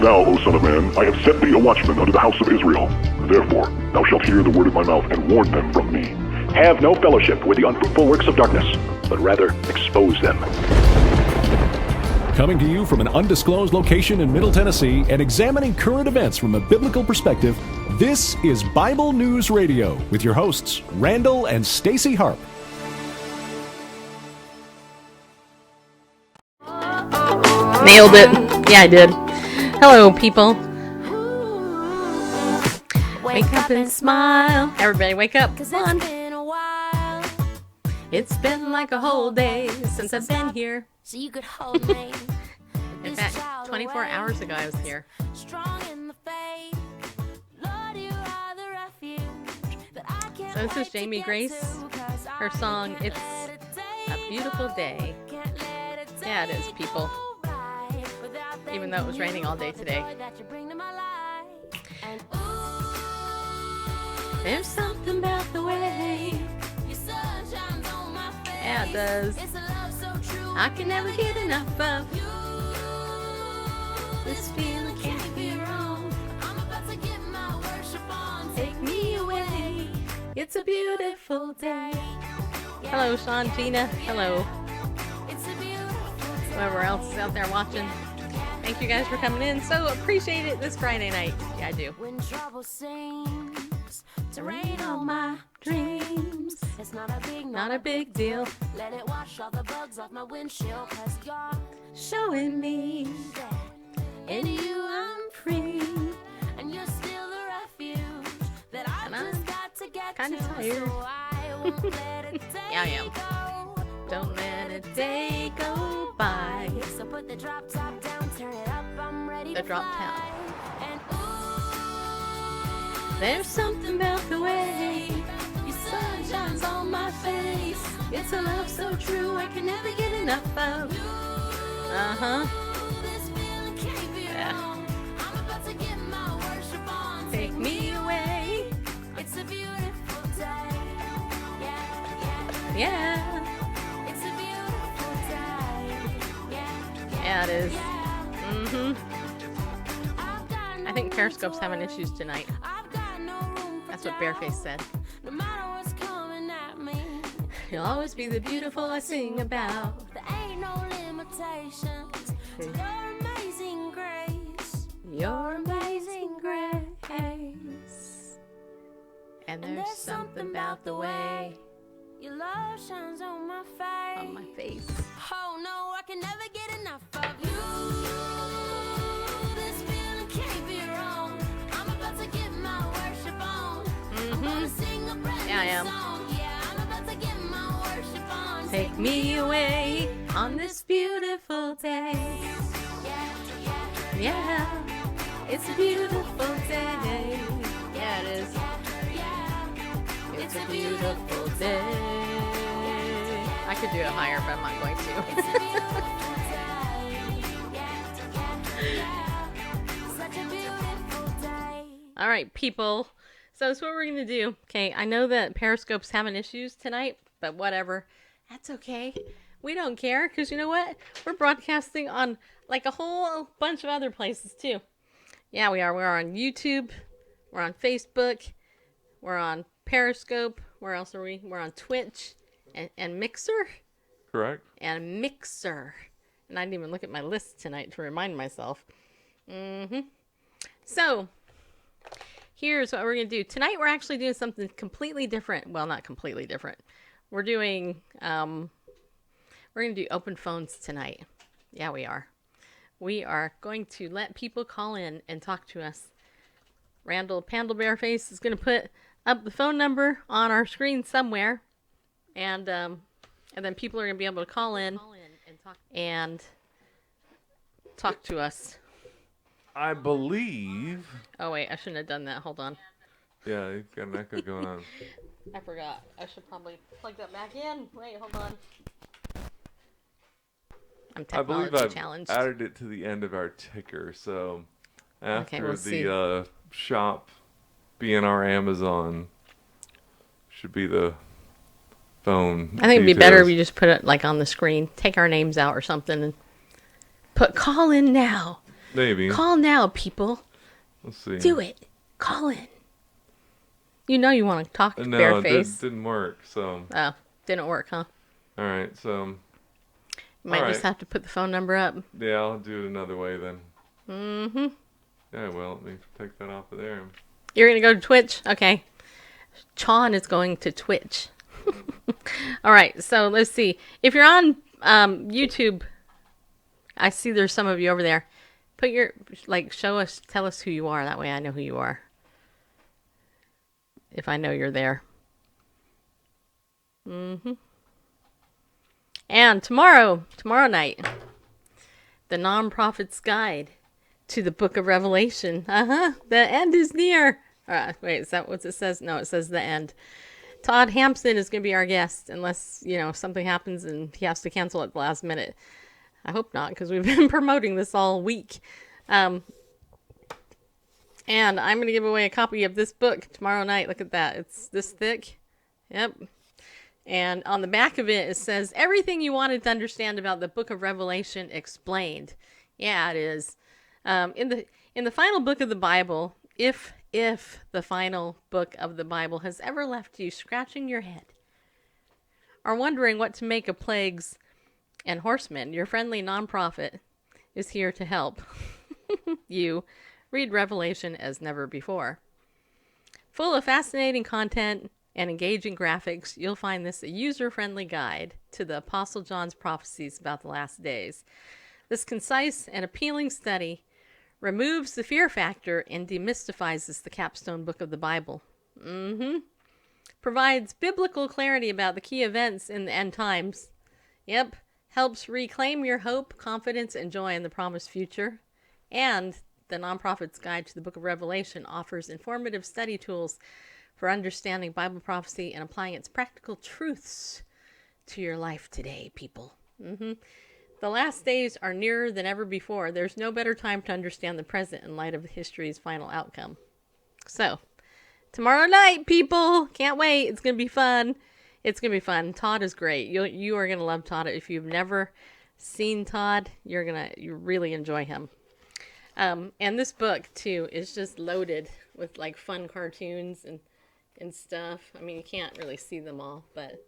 Now, O son of man, I have set thee a watchman unto the house of Israel. Therefore, thou shalt hear the word of my mouth, and warn them from me. Have no fellowship with the unfruitful works of darkness, but rather expose them. Coming to you from an undisclosed location in Middle Tennessee and examining current events from a biblical perspective, this is Bible News Radio with your hosts, Randall and Stacy Harp. Nailed it. Yeah, I did. Hello, people. Wake up and smile. Everybody wake up. Come on. It's been like a whole day since I've been here. So you could hold me. In fact, 24 hours ago I was here. So this is Jamie Grace. Her song, It's a Beautiful Day. Yeah, it is, people. Even though it was raining all day today. There's something about the way. Yeah, it does. I can never get enough of this feeling can't be wrong. I'm about to get my worship on. Take me away. It's a beautiful day. Hello, Sean, Gina. Hello. Whoever else is out there watching. Thank you guys for coming in. So appreciate it this Friday night. Yeah, I do. When trouble seems to rain on my dreams, it's not a big deal. Let it wash all the bugs off my windshield, 'cause you're showing me that in you I'm free, and you're still the refuge that I've just got to get kinda tired. So I won't let it yeah, I am. Don't let a day go by. So put the drop top down, turn it up, I'm ready to drop top. And ooh, there's something about the way your sun shines on my face. It's a love so true, I can never get enough of. This feeling can't be wrong. I'm about to get my worship on. Take me away. It's a beautiful day. Yeah. Yeah, it is. I think Periscope's having issues tonight. That's what Bareface said. No matter what's coming at me, you'll always be the beautiful I sing about. There ain't no limitations to your amazing grace. Your amazing grace. And there's something about the way your love shines on my face. On my face. Oh no, I can never get enough of you. This feeling can't be wrong. I'm about to get my worship on. I'm gonna sing a brand new song. Yeah, I'm about to get my worship on. Take me away on this beautiful day. Yeah, it's a beautiful day. Yeah, it is. It's a beautiful day. I could do it higher, but I'm not going to. All right, people. So that's what we're going to do. Okay, I know that Periscope's having issues tonight, but whatever. That's okay. We don't care, because you know what? We're broadcasting on like a whole bunch of other places, too. Yeah, we are. We're on YouTube. We're on Facebook. We're on Periscope. Where else are we? We're on Twitch and Mixer. Correct. And Mixer. And I didn't even look at my list tonight to remind myself. So, here's what we're going to do. Tonight we're actually doing something completely different. Well, not completely different. We're doing, we're going to do open phones tonight. Yeah, we are. We are going to let people call in and talk to us. Randall Pandlebearface is going to put up the phone number on our screen somewhere, and then people are going to be able to call in and talk to us. I believe. Oh wait, I shouldn't have done that. Hold on. Yeah, you've got an echo going on. I forgot. I should probably plug that back in. Wait, hold on. I'm technology challenged. I believe I've added it to the end of our ticker, so after we'll the shop being our Amazon should be the phone. I think it'd be better if you just put it like on the screen. Take our names out or something and put call in now. Maybe. Call now, people. Let's see. Do it. Call in. You know you want to talk to No, Bareface. didn't work. So. Oh, didn't work, huh? All right. So. You might all just right. have to put the phone number up. Yeah, I'll do it another way then. Mm-hmm. Yeah, well, let me take that off of there. You're going to go to Twitch? Okay. Chon is going to Twitch. All right, so let's see. If you're on YouTube, I see there's some of you over there. Put your, show us, tell us who you are. That way I know who you are. If I know you're there. Mm-hmm. And tomorrow night, the Non-Prophet's Guide to the Book of Revelation. The end is near. Wait, is that what it says? No, it says the end. Todd Hampson is going to be our guest, unless, something happens and he has to cancel at the last minute. I hope not, because we've been promoting this all week. And I'm going to give away a copy of this book tomorrow night. Look at that. It's this thick. Yep. And on the back of it, it says, everything you wanted to understand about the Book of Revelation explained. Yeah, it is. In the final book of the Bible, if the final book of the Bible has ever left you scratching your head or wondering what to make of plagues and horsemen, your friendly nonprofit is here to help you read Revelation as never before. Full of fascinating content and engaging graphics, you'll find this a user-friendly guide to the Apostle John's prophecies about the last days. This concise and appealing study removes the fear factor and demystifies the capstone book of the Bible. Provides biblical clarity about the key events in the end times. Yep. Helps reclaim your hope, confidence, and joy in the promised future. And the Nonprofit's Guide to the Book of Revelation offers informative study tools for understanding Bible prophecy and applying its practical truths to your life today, people. The last days are nearer than ever before. There's no better time to understand the present in light of history's final outcome. So, tomorrow night, people! Can't wait. It's going to be fun. It's going to be fun. Todd is great. You are going to love Todd. If you've never seen Todd, you really enjoy him. And this book, too, is just loaded with, fun cartoons and stuff. I mean, you can't really see them all, but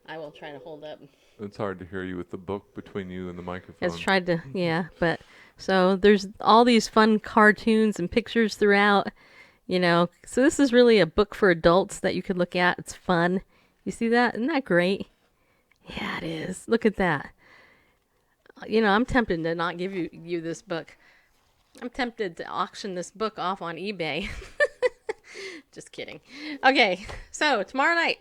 I will try to hold up. It's hard to hear you with the book between you and the microphone. It's tried to, yeah, but so there's all these fun cartoons and pictures throughout, so this is really a book for adults that you could look at. It's fun. You see that? Isn't that great? Yeah, it is. Look at that. I'm tempted to not give you this book. I'm tempted to auction this book off on eBay. Just kidding. Okay, so tomorrow night,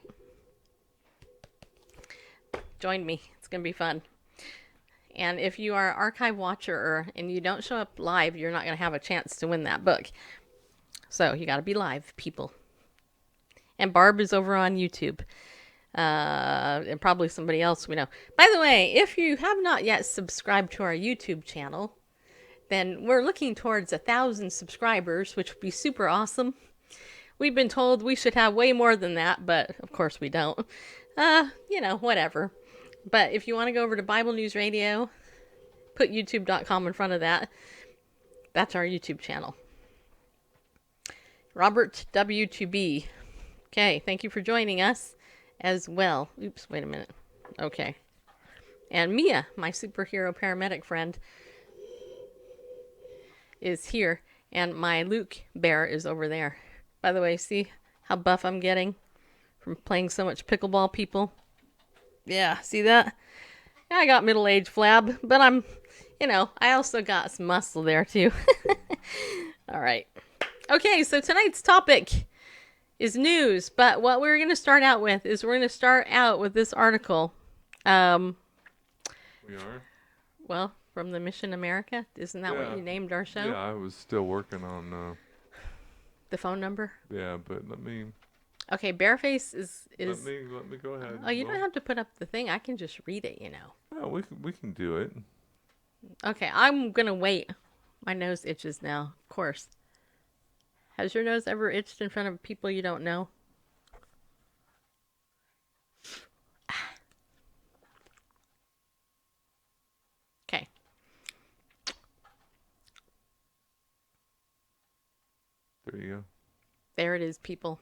join me. It's going to be fun. And if you are an archive watcher and you don't show up live, you're not going to have a chance to win that book. So you got to be live, people. And Barb is over on YouTube. And probably somebody else we know. By the way, if you have not yet subscribed to our YouTube channel, then we're looking towards 1,000 subscribers, which would be super awesome. We've been told we should have way more than that, but of course we don't. Whatever. But if you want to go over to Bible News Radio, put youtube.com in front of that. That's our YouTube channel. Robert W2B. Okay, thank you for joining us as well. Oops, wait a minute. Okay. And Mia, my superhero paramedic friend, is here. And my Luke bear is over there. By the way, see how buff I'm getting from playing so much pickleball, people? Yeah, see that? I got middle-aged flab, but I'm, I also got some muscle there too. All right. Okay, so tonight's topic is news, but what we're going to start out with is we're going to start out with this article. We are? Well, from the Mission America. Isn't that what you named our show? Yeah, I was still working on the phone number? Yeah, but let me... Okay, Bareface is... Let me go ahead. Oh, you don't have to put up the thing. I can just read it, Yeah, we can do it. Okay, I'm going to wait. My nose itches now, of course. Has your nose ever itched in front of people you don't know? Okay. There you go. There it is, people.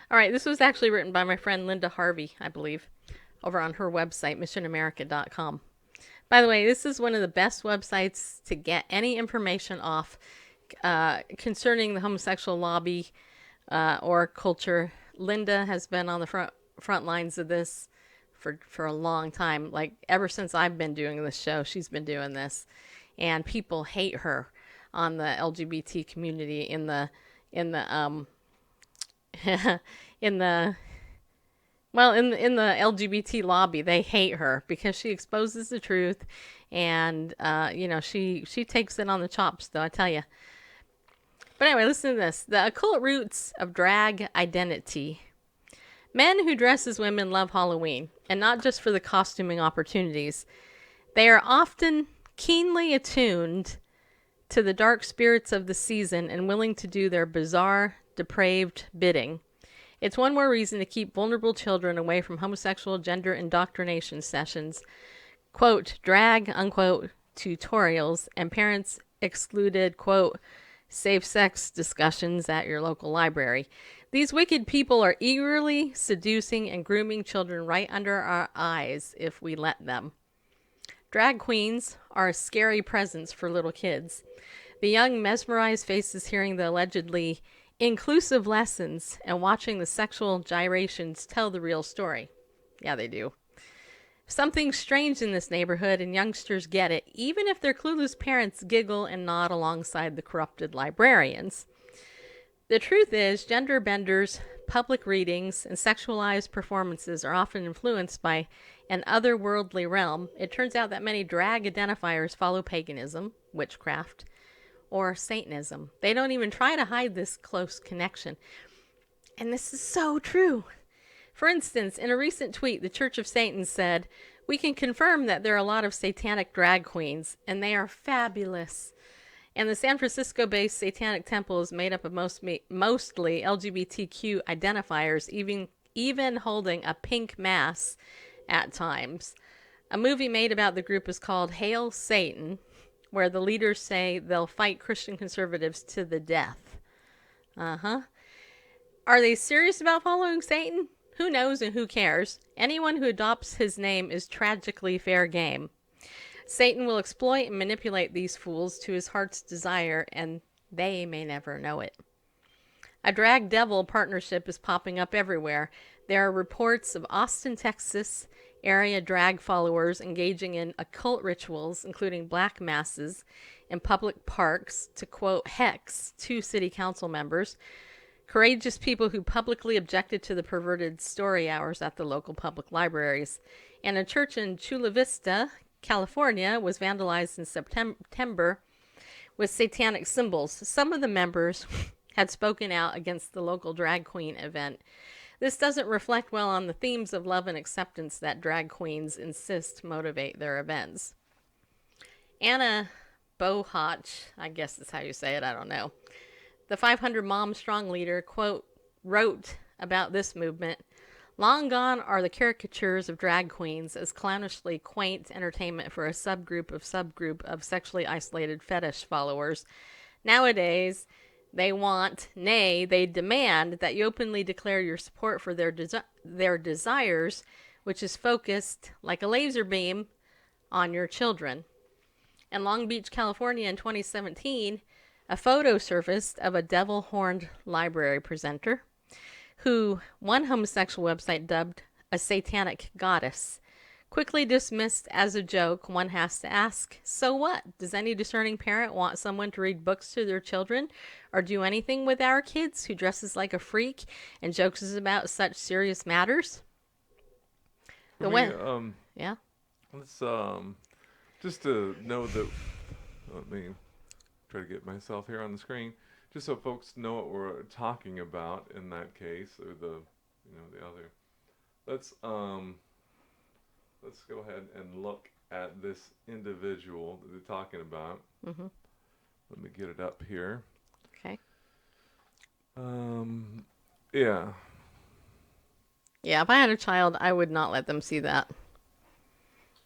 All right, this was actually written by my friend Linda Harvey, I believe, over on her website, missionamerica.com. By the way, this is one of the best websites to get any information off concerning the homosexual lobby or culture. Linda has been on the front lines of this for a long time. Like, ever since I've been doing this show, she's been doing this. And people hate her on the LGBT community in the LGBT lobby. They hate her because she exposes the truth, and she takes it on the chops, though, I tell you. But anyway, listen to this. The occult roots of drag identity. Men who dress as women love Halloween, and not just for the costuming opportunities. They are often keenly attuned to the dark spirits of the season and willing to do their bizarre, depraved bidding. It's one more reason to keep vulnerable children away from homosexual gender indoctrination sessions, quote, drag, unquote, tutorials, and parents excluded, quote, safe sex discussions at your local library. These wicked people are eagerly seducing and grooming children right under our eyes if we let them. Drag queens are a scary presence for little kids. The young mesmerized faces hearing the allegedly inclusive lessons and watching the sexual gyrations tell the real story. Yeah, they do. Something's strange in this neighborhood, and youngsters get it, even if their clueless parents giggle and nod alongside the corrupted librarians. The truth is, gender benders, public readings, and sexualized performances are often influenced by an otherworldly realm. It turns out that many drag identifiers follow paganism, witchcraft, or Satanism. They don't even try to hide this close connection. And this is so true. For instance, in a recent tweet, the Church of Satan said, "We can confirm that there are a lot of satanic drag queens, and they are fabulous. And the San Francisco-based Satanic Temple is made up of mostly LGBTQ identifiers, even holding a pink mass at times." A movie made about the group is called Hail Satan, where the leaders say they'll fight Christian conservatives to the death. Are they serious about following Satan? Who knows and who cares? Anyone who adopts his name is tragically fair game. Satan will exploit and manipulate these fools to his heart's desire, and they may never know it. A drag devil partnership is popping up everywhere. There are reports of Austin, Texas area drag followers engaging in occult rituals, including black masses in public parks, to quote hex 2 city council members, courageous people who publicly objected to the perverted story hours at the local public libraries, and a church in Chula Vista, California, was vandalized in September with satanic symbols. Some of the members had spoken out against the local drag queen event. This doesn't reflect well on the themes of love and acceptance that drag queens insist motivate their events. Anna Bohach, I guess that's how you say it, I don't know, the 500 Mom Strong leader, quote, wrote about this movement, "Long gone are the caricatures of drag queens as clownishly quaint entertainment for a subgroup of sexually isolated fetish followers. Nowadays, they want, nay, they demand that you openly declare your support for their desires, which is focused like a laser beam on your children." In Long Beach, California in 2017, a photo surfaced of a devil-horned library presenter who one homosexual website dubbed a satanic goddess. Quickly dismissed as a joke, one has to ask, so what? Does any discerning parent want someone to read books to their children or do anything with our kids who dresses like a freak and jokes about such serious matters? Yeah? Let's, just to know that, let me try to get myself here on the screen, just so folks know what we're talking about in that case, or the other. Let's go ahead and look at this individual that they're talking about. Mm-hmm. Let me get it up here. Okay. Yeah. Yeah, if I had a child, I would not let them see that.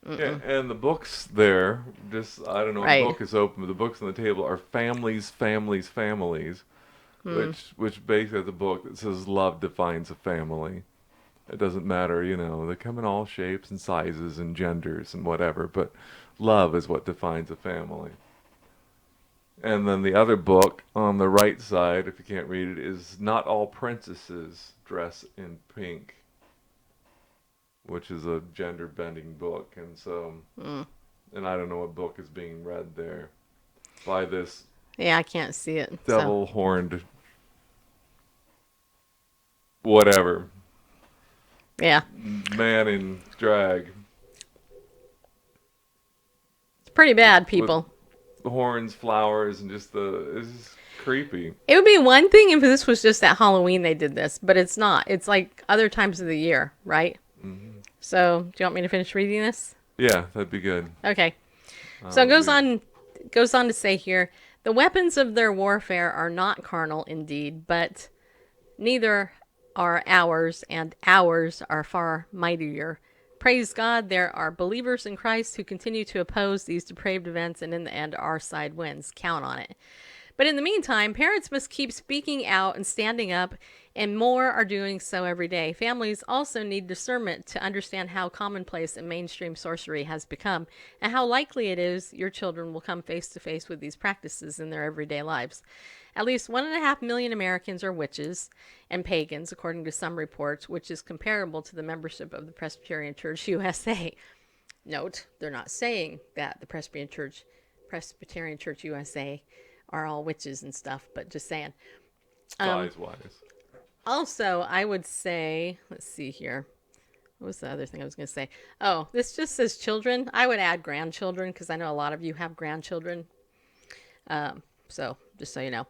Yeah, and the books there, just, I don't know, right. The book is open, but the books on the table are families, families, families. which basically is a book that says love defines a family. It doesn't matter, they come in all shapes and sizes and genders and whatever, but love is what defines a family. And then the other book on the right side, if you can't read it, is Not All Princesses Dress in Pink, which is a gender-bending book. And so, and I don't know what book is being read there by this Yeah, I can't see it. devil-horned whatever. Yeah. Man in drag. It's pretty bad, people. With horns, flowers, and just it's just creepy. It would be one thing if this was just at Halloween they did this, but it's not. It's like other times of the year, right? Mm-hmm. So, do you want me to finish reading this? Yeah, that'd be good. Okay. So it goes on to say here, the weapons of their warfare are not carnal indeed, but neither are ours, and ours are far mightier. Praise God, there are believers in Christ who continue to oppose these depraved events, and in the end, our side wins. Count on it. But in the meantime, parents must keep speaking out and standing up, and more are doing so every day. Families also need discernment to understand how commonplace and mainstream sorcery has become, and how likely it is your children will come face to face with these practices in their everyday lives. At least 1.5 million Americans are witches and pagans, according to some reports, which is comparable to the membership of the Presbyterian Church USA. Note, they're not saying that the Presbyterian Church USA are all witches and stuff, but just saying. Size-wise. Also, I would say, let's see here. What was the other thing I was going to say? Oh, this just says children. I would add grandchildren because I know a lot of you have grandchildren. So, just so you know.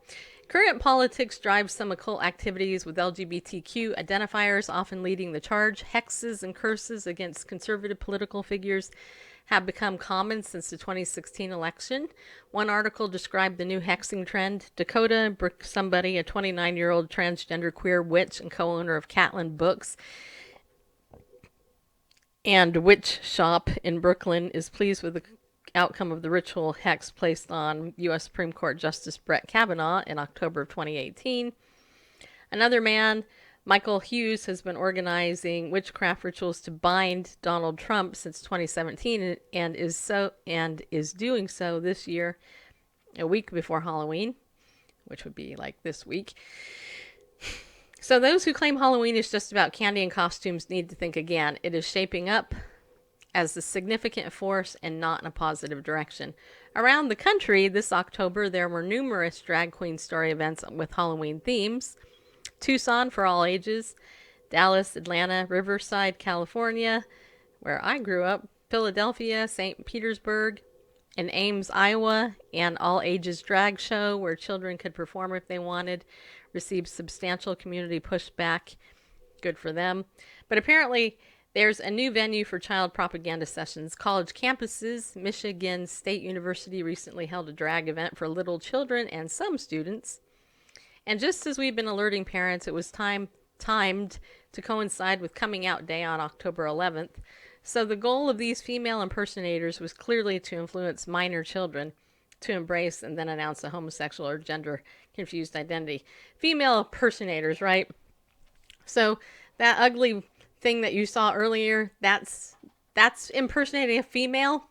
Current politics drives some occult activities with LGBTQ identifiers often leading the charge. Hexes and curses against conservative political figures have become common since the 2016 election. One article described the new hexing trend. Dakota somebody, a 29-year-old transgender queer witch and co-owner of Catlin Books and Witch Shop in Brooklyn, is pleased with the outcome of the ritual hex placed on U.S. Supreme Court Justice Brett Kavanaugh in October of 2018. Another man, Michael Hughes, has been organizing witchcraft rituals to bind Donald Trump since 2017 and is doing so this year, a week before Halloween, which would be like this week. So those who claim Halloween is just about candy and costumes need to think again. It is shaping up as a significant force and not in a positive direction. Around the country this October, there were numerous drag queen story events with Halloween themes. Tucson for all ages, Dallas, Atlanta, Riverside, California, where I grew up, Philadelphia, St. Petersburg, and Ames, Iowa, an all-ages drag show where children could perform if they wanted, received substantial community pushback. Good for them. But apparently, there's a new venue for child propaganda sessions. College campuses. Michigan State University recently held a drag event for little children and some students. And just as we've been alerting parents, it was timed to coincide with Coming Out Day on October 11th. So the goal of these female impersonators was clearly to influence minor children to embrace and then announce a homosexual or gender-confused identity. Female impersonators, right? So that ugly thing that you saw earlier, that's impersonating a female?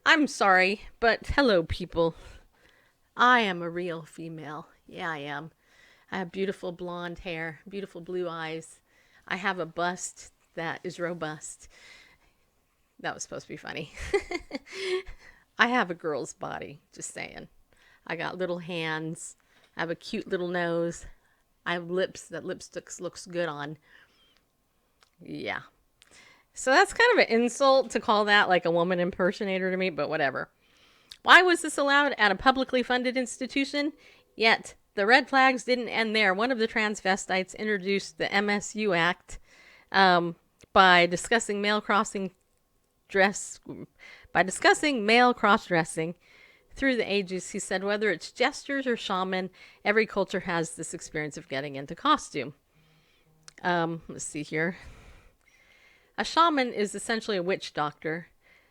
I'm sorry, but hello, people. I am a real female. Yeah, I am. I have beautiful blonde hair, beautiful blue eyes. I have a bust that is robust. That was supposed to be funny. I have a girl's body, just saying. I got little hands. I have a cute little nose. I have lips that lipstick looks good on. Yeah. So that's kind of an insult to call that like a woman impersonator to me, but whatever. Why was this allowed at a publicly funded institution? Yet, the red flags didn't end there. One of the transvestites introduced the MSU Act by discussing male cross-dressing through the ages. He said whether it's jesters or shaman, every culture has this experience of getting into costume. Let's see here. A shaman is essentially a witch doctor.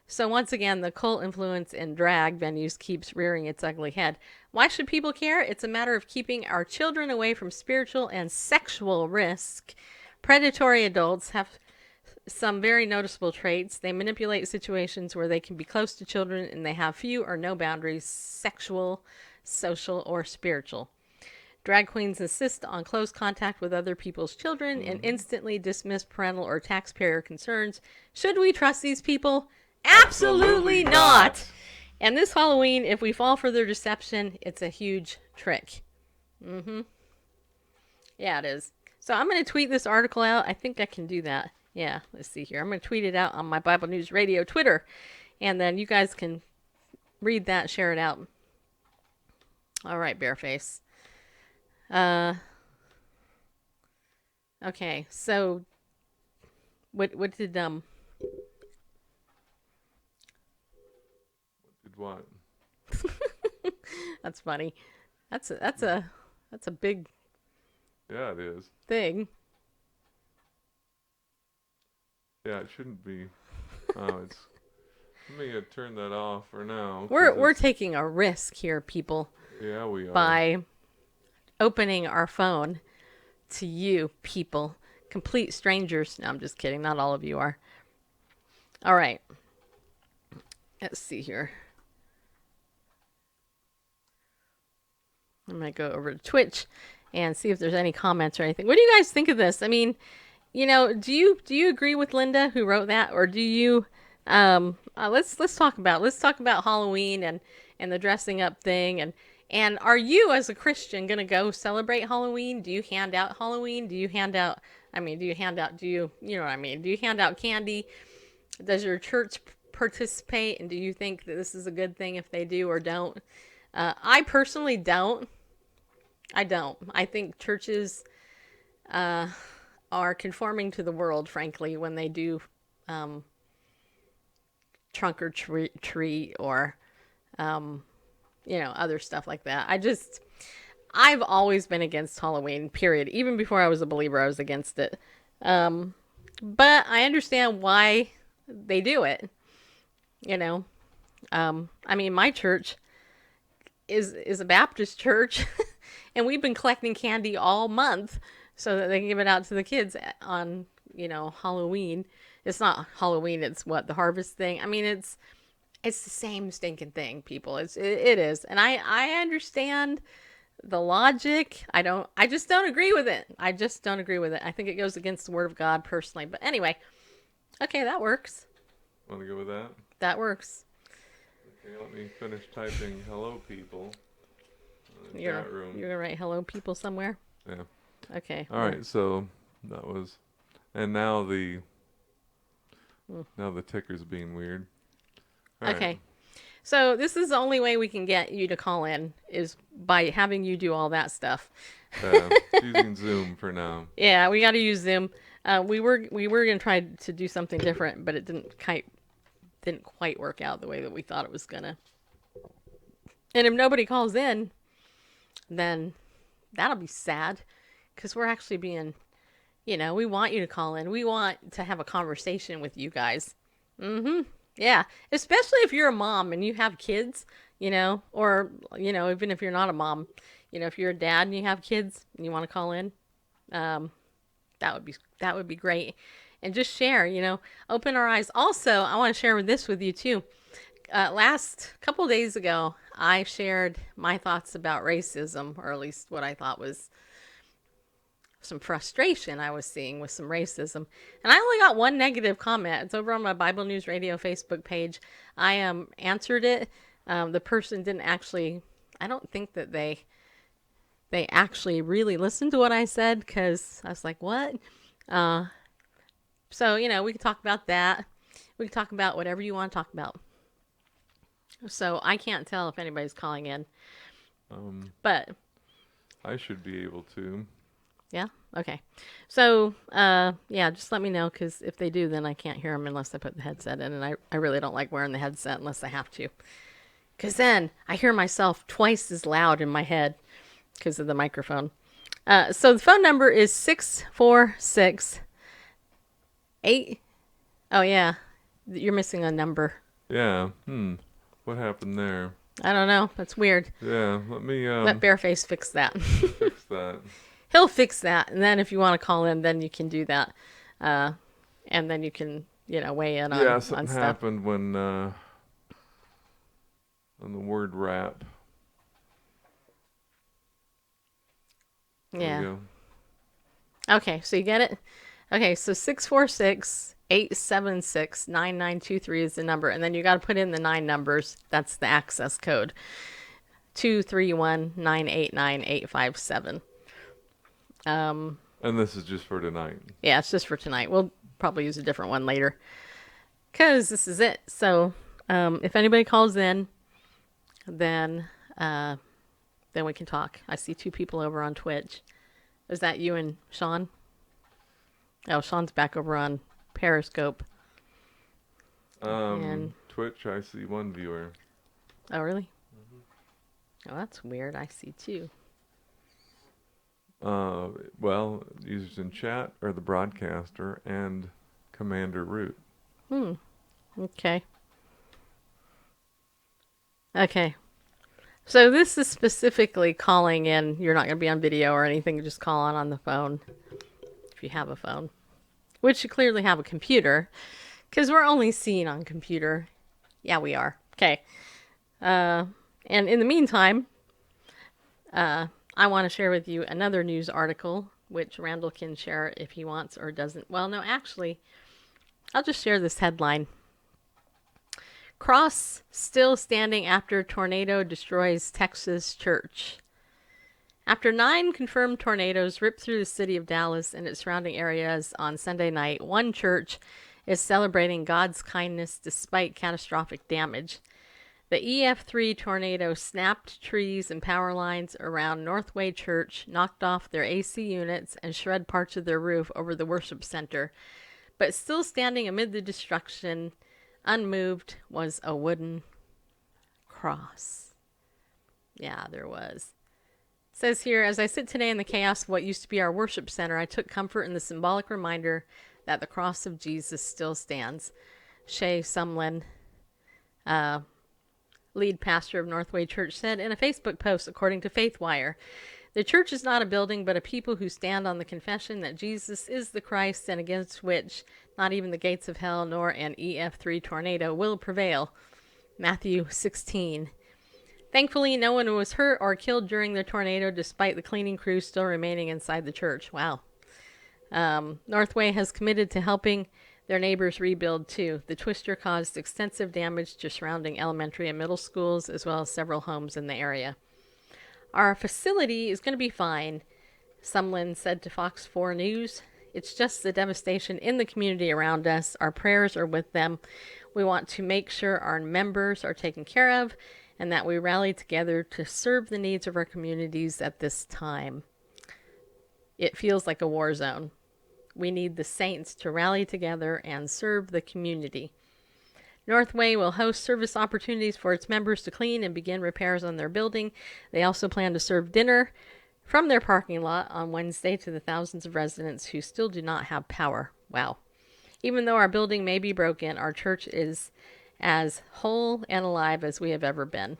So once again, the cult influence in drag venues keeps rearing its ugly head. Why should people care? It's a matter of keeping our children away from spiritual and sexual risk. Predatory adults have some very noticeable traits. They manipulate situations where they can be close to children, and they have few or no boundaries, sexual, social, or spiritual. Drag queens insist on close contact with other people's children and instantly dismiss parental or taxpayer concerns. Should we trust these people? Absolutely not. And this Halloween, if we fall for their deception, it's a huge trick. Yeah, it is. So I'm going to tweet this article out. I think I can do that. Yeah, let's see here. I'm going to tweet it out on my Bible News Radio Twitter. And then you guys can read that, share it out. All right, Bareface. Okay, so what did Did what? That's funny. That's a big Yeah, it is. thing. Yeah, it shouldn't be. Oh, it's. Let me turn that off for now. 'Cause We're it's- taking a risk here, people, Yeah, we are. by opening our phone to you people, complete strangers. No, I'm just kidding. Not all of you are. All right. Let's see here. I'm going to go over to Twitch and see if there's any comments or anything. What do you guys think of this? I mean, you know, do you agree with Linda who wrote that, or do you let's talk about Halloween and the dressing up thing, and are you as a Christian going to go celebrate Halloween? Do you hand out Halloween? Do you hand out you know what I mean? Do you hand out candy? Does your church participate, and do you think that this is a good thing if they do or don't? I personally don't. I don't. I think churches are conforming to the world, frankly, when they do trunk or treat or, other stuff like that. I've always been against Halloween, period. Even before I was a believer, I was against it. But I understand why they do it. My church is a Baptist church, and we've been collecting candy all month so that they can give it out to the kids on, Halloween. It's not Halloween, it's the harvest thing. I mean, it's the same stinking thing, people. It is. And I understand the logic. I just don't agree with it. I think it goes against the word of God personally. But anyway, okay, that works. Want to go with that? That works. Okay, let me finish typing hello, people. You're Chat room. going to write hello, people, somewhere? Yeah. Okay. All right, so that was, and now the ticker's being weird. All right. Okay. So this is the only way we can get you to call in is by having you do all that stuff. Using Zoom for now. Yeah, we got to use Zoom. We were going to try to do something different, but it didn't quite work out the way that we thought it was gonna. And if nobody calls in, then that'll be sad, because we're actually being, we want you to call in. We want to have a conversation with you guys. Yeah, especially if you're a mom and you have kids, or, even if you're not a mom, if you're a dad and you have kids and you want to call in, that would be great. And just share, open our eyes. Also, I want to share this with you too. Last couple days ago, I shared my thoughts about racism, or at least what I thought was some frustration I was seeing with some racism. And I only got one negative comment. It's over on my Bible News Radio Facebook page. I answered it. The person didn't actually, I don't think that they actually really listened to what I said, because I was like, what? So, we can talk about that. We can talk about whatever you want to talk about. So I can't tell if anybody's calling in. But I should be able to. yeah? Okay. So, just let me know, because if they do, then I can't hear them unless I put the headset in. And I really don't like wearing the headset unless I have to. Because then I hear myself twice as loud in my head because of the microphone. So the phone number is 646-8. Oh, yeah. You're missing a number. Yeah. What happened there? I don't know. That's weird. Yeah. Let me Let Bareface fix that. fix that. He'll fix that, and then if you want to call in, then you can do that, and then you can weigh in Yeah, on something stuff. happened when on the word rap. There we Yeah. go. Okay, so you get it? Okay, so 646-876-9923 is the number, and then you got to put in the 9 numbers. That's the access code. 231-989-857. And this is just for tonight. Yeah, it's just for tonight. We'll probably use a different one later, because this is it. So if anybody calls in, then we can talk. I see 2 people over on Twitch. Is that you and Sean? Oh, Sean's back over on Periscope. And Twitch, I see 1 viewer. oh, really? Oh, that's weird. I see 2. Well, users in chat are the broadcaster and Commander Root. Okay. Okay. So this is specifically calling in. You're not going to be on video or anything. Just call on the phone. If you have a phone. Which you clearly have a computer. Because we're only seeing on computer. Yeah, we are. Okay. And in the meantime, I want to share with you another news article. Which Randall can share if he wants or doesn't. Well, no, actually, I'll just share this headline. Cross still standing after tornado destroys Texas church. After 9 confirmed tornadoes ripped through the city of Dallas and its surrounding areas on Sunday night, one church is celebrating God's kindness despite catastrophic damage. The EF3 tornado snapped trees and power lines around Northway Church, knocked off their AC units, and shred parts of their roof over the worship center. But still standing amid the destruction, unmoved, was a wooden cross. Yeah, there was. It says here, as I sit today in the chaos of what used to be our worship center, I took comfort in the symbolic reminder that the cross of Jesus still stands. Shay Sumlin, lead pastor of Northway Church, said in a Facebook post, according to FaithWire, the church is not a building, but a people who stand on the confession that Jesus is the Christ and against which not even the gates of hell nor an EF3 tornado will prevail. Matthew 16. Thankfully, no one was hurt or killed during the tornado, despite the cleaning crew still remaining inside the church. Wow. Northway has committed to helping their neighbors rebuild, too. The twister caused extensive damage to surrounding elementary and middle schools, as well as several homes in the area. Our facility is going to be fine, Sumlin said to Fox 4 News. It's just the devastation in the community around us. Our prayers are with them. We want to make sure our members are taken care of and that we rally together to serve the needs of our communities at this time. It feels like a war zone. We need the saints to rally together and serve the community. Northway will host service opportunities for its members to clean and begin repairs on their building. They also plan to serve dinner from their parking lot on Wednesday to the thousands of residents who still do not have power. Wow. Even though our building may be broken, our church is as whole and alive as we have ever been.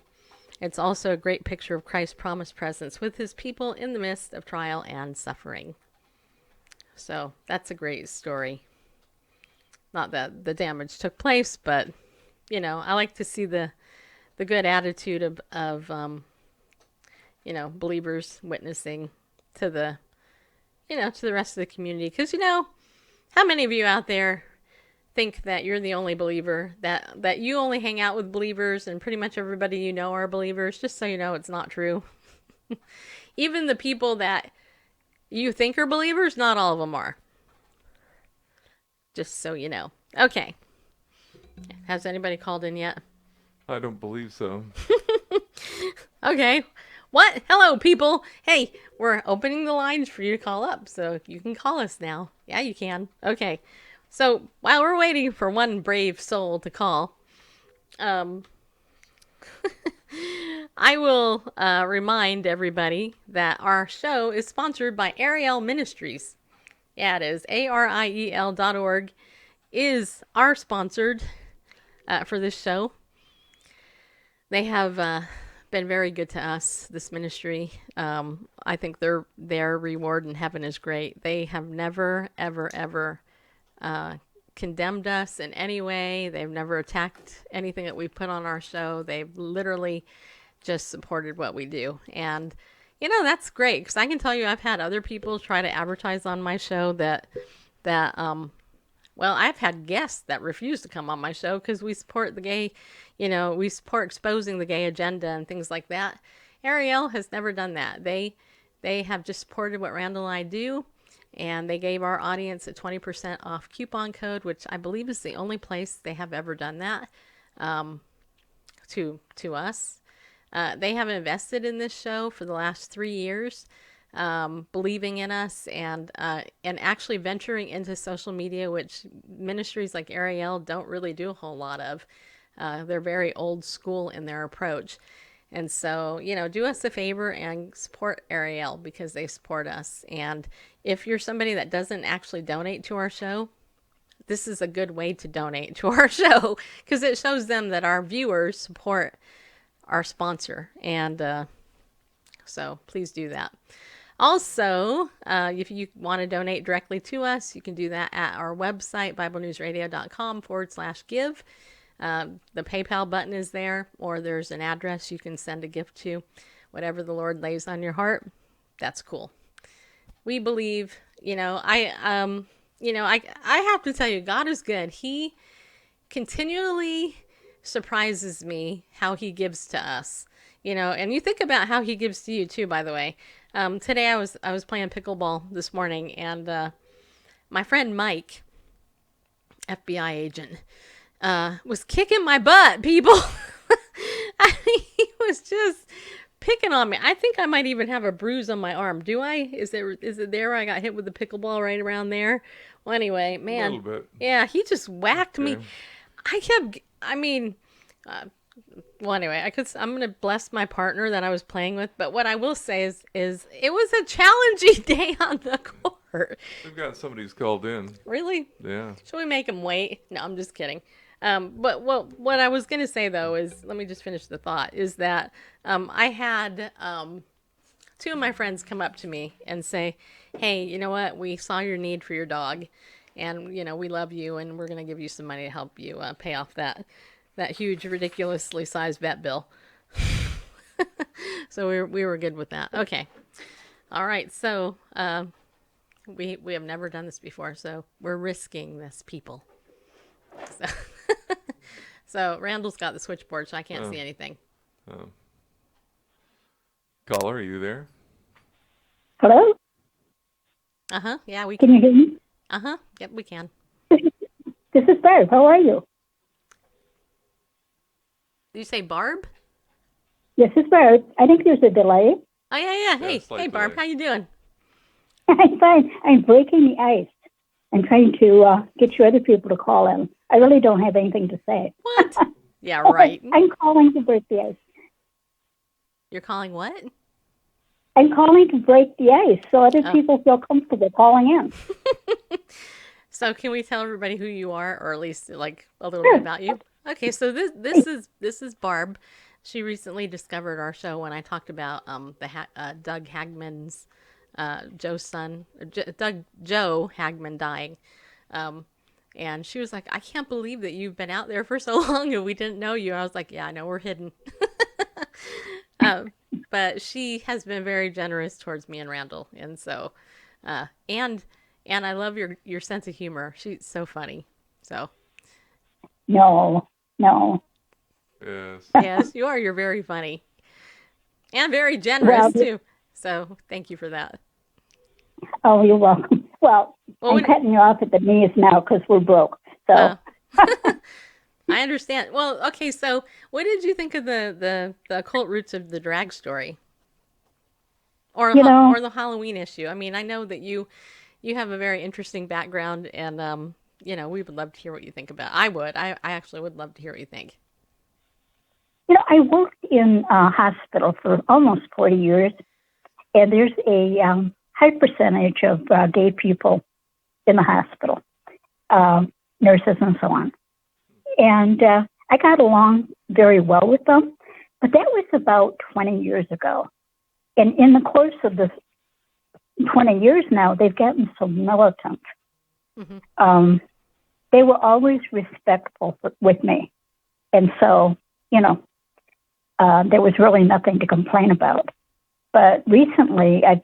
It's also a great picture of Christ's promised presence with his people in the midst of trial and suffering. So that's a great story. Not that the damage took place, but, I like to see the good attitude of believers witnessing to the rest of the community. Because, how many of you out there think that you're the only believer, that you only hang out with believers and pretty much everybody you know are believers? Just so you know, it's not true. Even the people that you think are believers, not all of them are. Just so you know. Okay. Has anybody called in yet? I don't believe so. Okay. What? Hello, people. Hey, we're opening the lines for you to call up, so you can call us now. Yeah, you can. Okay. So while we're waiting for one brave soul to call, I will remind everybody that our show is sponsored by Ariel Ministries. Yeah, it is. ARIEL.org is our sponsored for this show. They have been very good to us, this ministry. I think their reward in heaven is great. They have never, ever, ever condemned us in any way. They've never attacked anything that we've put on our show. They've literally just supported what we do. And, that's great, because I can tell you I've had other people try to advertise on my show that I've had guests that refuse to come on my show because we support the gay, we support exposing the gay agenda and things like that. Ariel has never done that. They have just supported what Randall and I do, and they gave our audience a 20% off coupon code, which I believe is the only place they have ever done that to us. They have invested in this show for the last 3 years. Believing in us and actually venturing into social media, which ministries like Ariel don't really do a whole lot of. They're very old school in their approach. And so, do us a favor and support Ariel because they support us. And if you're somebody that doesn't actually donate to our show, this is a good way to donate to our show because it shows them that our viewers support our sponsor. And so please do that. Also, if you want to donate directly to us, you can do that at our website, BibleNewsRadio.com/give. The PayPal button is there, or there's an address you can send a gift to. Whatever the Lord lays on your heart, that's cool. We believe, I have to tell you, God is good. He continually surprises me how he gives to us. And you think about how he gives to you too, by the way. Today I was playing pickleball this morning, and my friend Mike, FBI agent, was kicking my butt, people. He was just picking on me. I think I might even have a bruise on my arm. Do I? Is it there? I got hit with the pickleball right around there. Well, anyway, man. A little bit. Yeah, he just whacked me. Okay. Well, anyway, I'm going to bless my partner that I was playing with. But what I will say is it was a challenging day on the court. We've got somebody who's called in. Really? Yeah. Should we make him wait? No, I'm just kidding. But what I was going to say, though, is, let me just finish the thought, is that I had two of my friends come up to me and say, hey, you know what? We saw your need for your dog, and, we love you, and we're going to give you some money to help you pay off that huge, ridiculously sized vet bill. So we were good with that. Okay. All right. So we have never done this before, so we're risking this, people. So Randall's got the switchboard, so I can't see anything. Caller, are you there? Hello? Uh-huh. Yeah, we can. Can you hear me? Uh-huh. Yep, we can. This is Barb. How are you? Did you say Barb? Yes, it's Barb. I think there's a delay. Oh, yeah. Hey, Barb, delay. how you doing? I'm fine. I'm breaking the ice. I'm trying to get you other people to call in. I really don't have anything to say. What? Yeah, right. I'm calling to break the ice. You're calling what? I'm calling to break the ice so other people feel comfortable calling in. So can we tell everybody who you are, or at least like a little bit about you? Okay, so this is Barb. She recently discovered our show when I talked about Doug Hagman's Joe's son, Joe Hagman dying. And she was like, I can't believe that you've been out there for so long and we didn't know you. I was like, yeah, I know, we're hidden. But she has been very generous towards me and Randall. And so, and I love your sense of humor. She's so funny. So. No. Yes. Yes, you are. You're very funny. And very generous, too. So thank you for that. Oh, you're welcome. Well, I'm cutting you off at the knees now because we're broke. So I understand. Well, okay. So, what did you think of the occult roots of the drag story, or the Halloween issue? I mean, I know that you have a very interesting background, and we would love to hear what you think about it. I actually would love to hear what you think. I worked in a hospital for almost 40 years, and there's a high percentage of gay people in the hospital, nurses and so on. And I got along very well with them, but that was about 20 years ago. And in the course of the 20 years now, they've gotten so militant. Mm-hmm. They were always respectful with me. And so, there was really nothing to complain about. But recently, I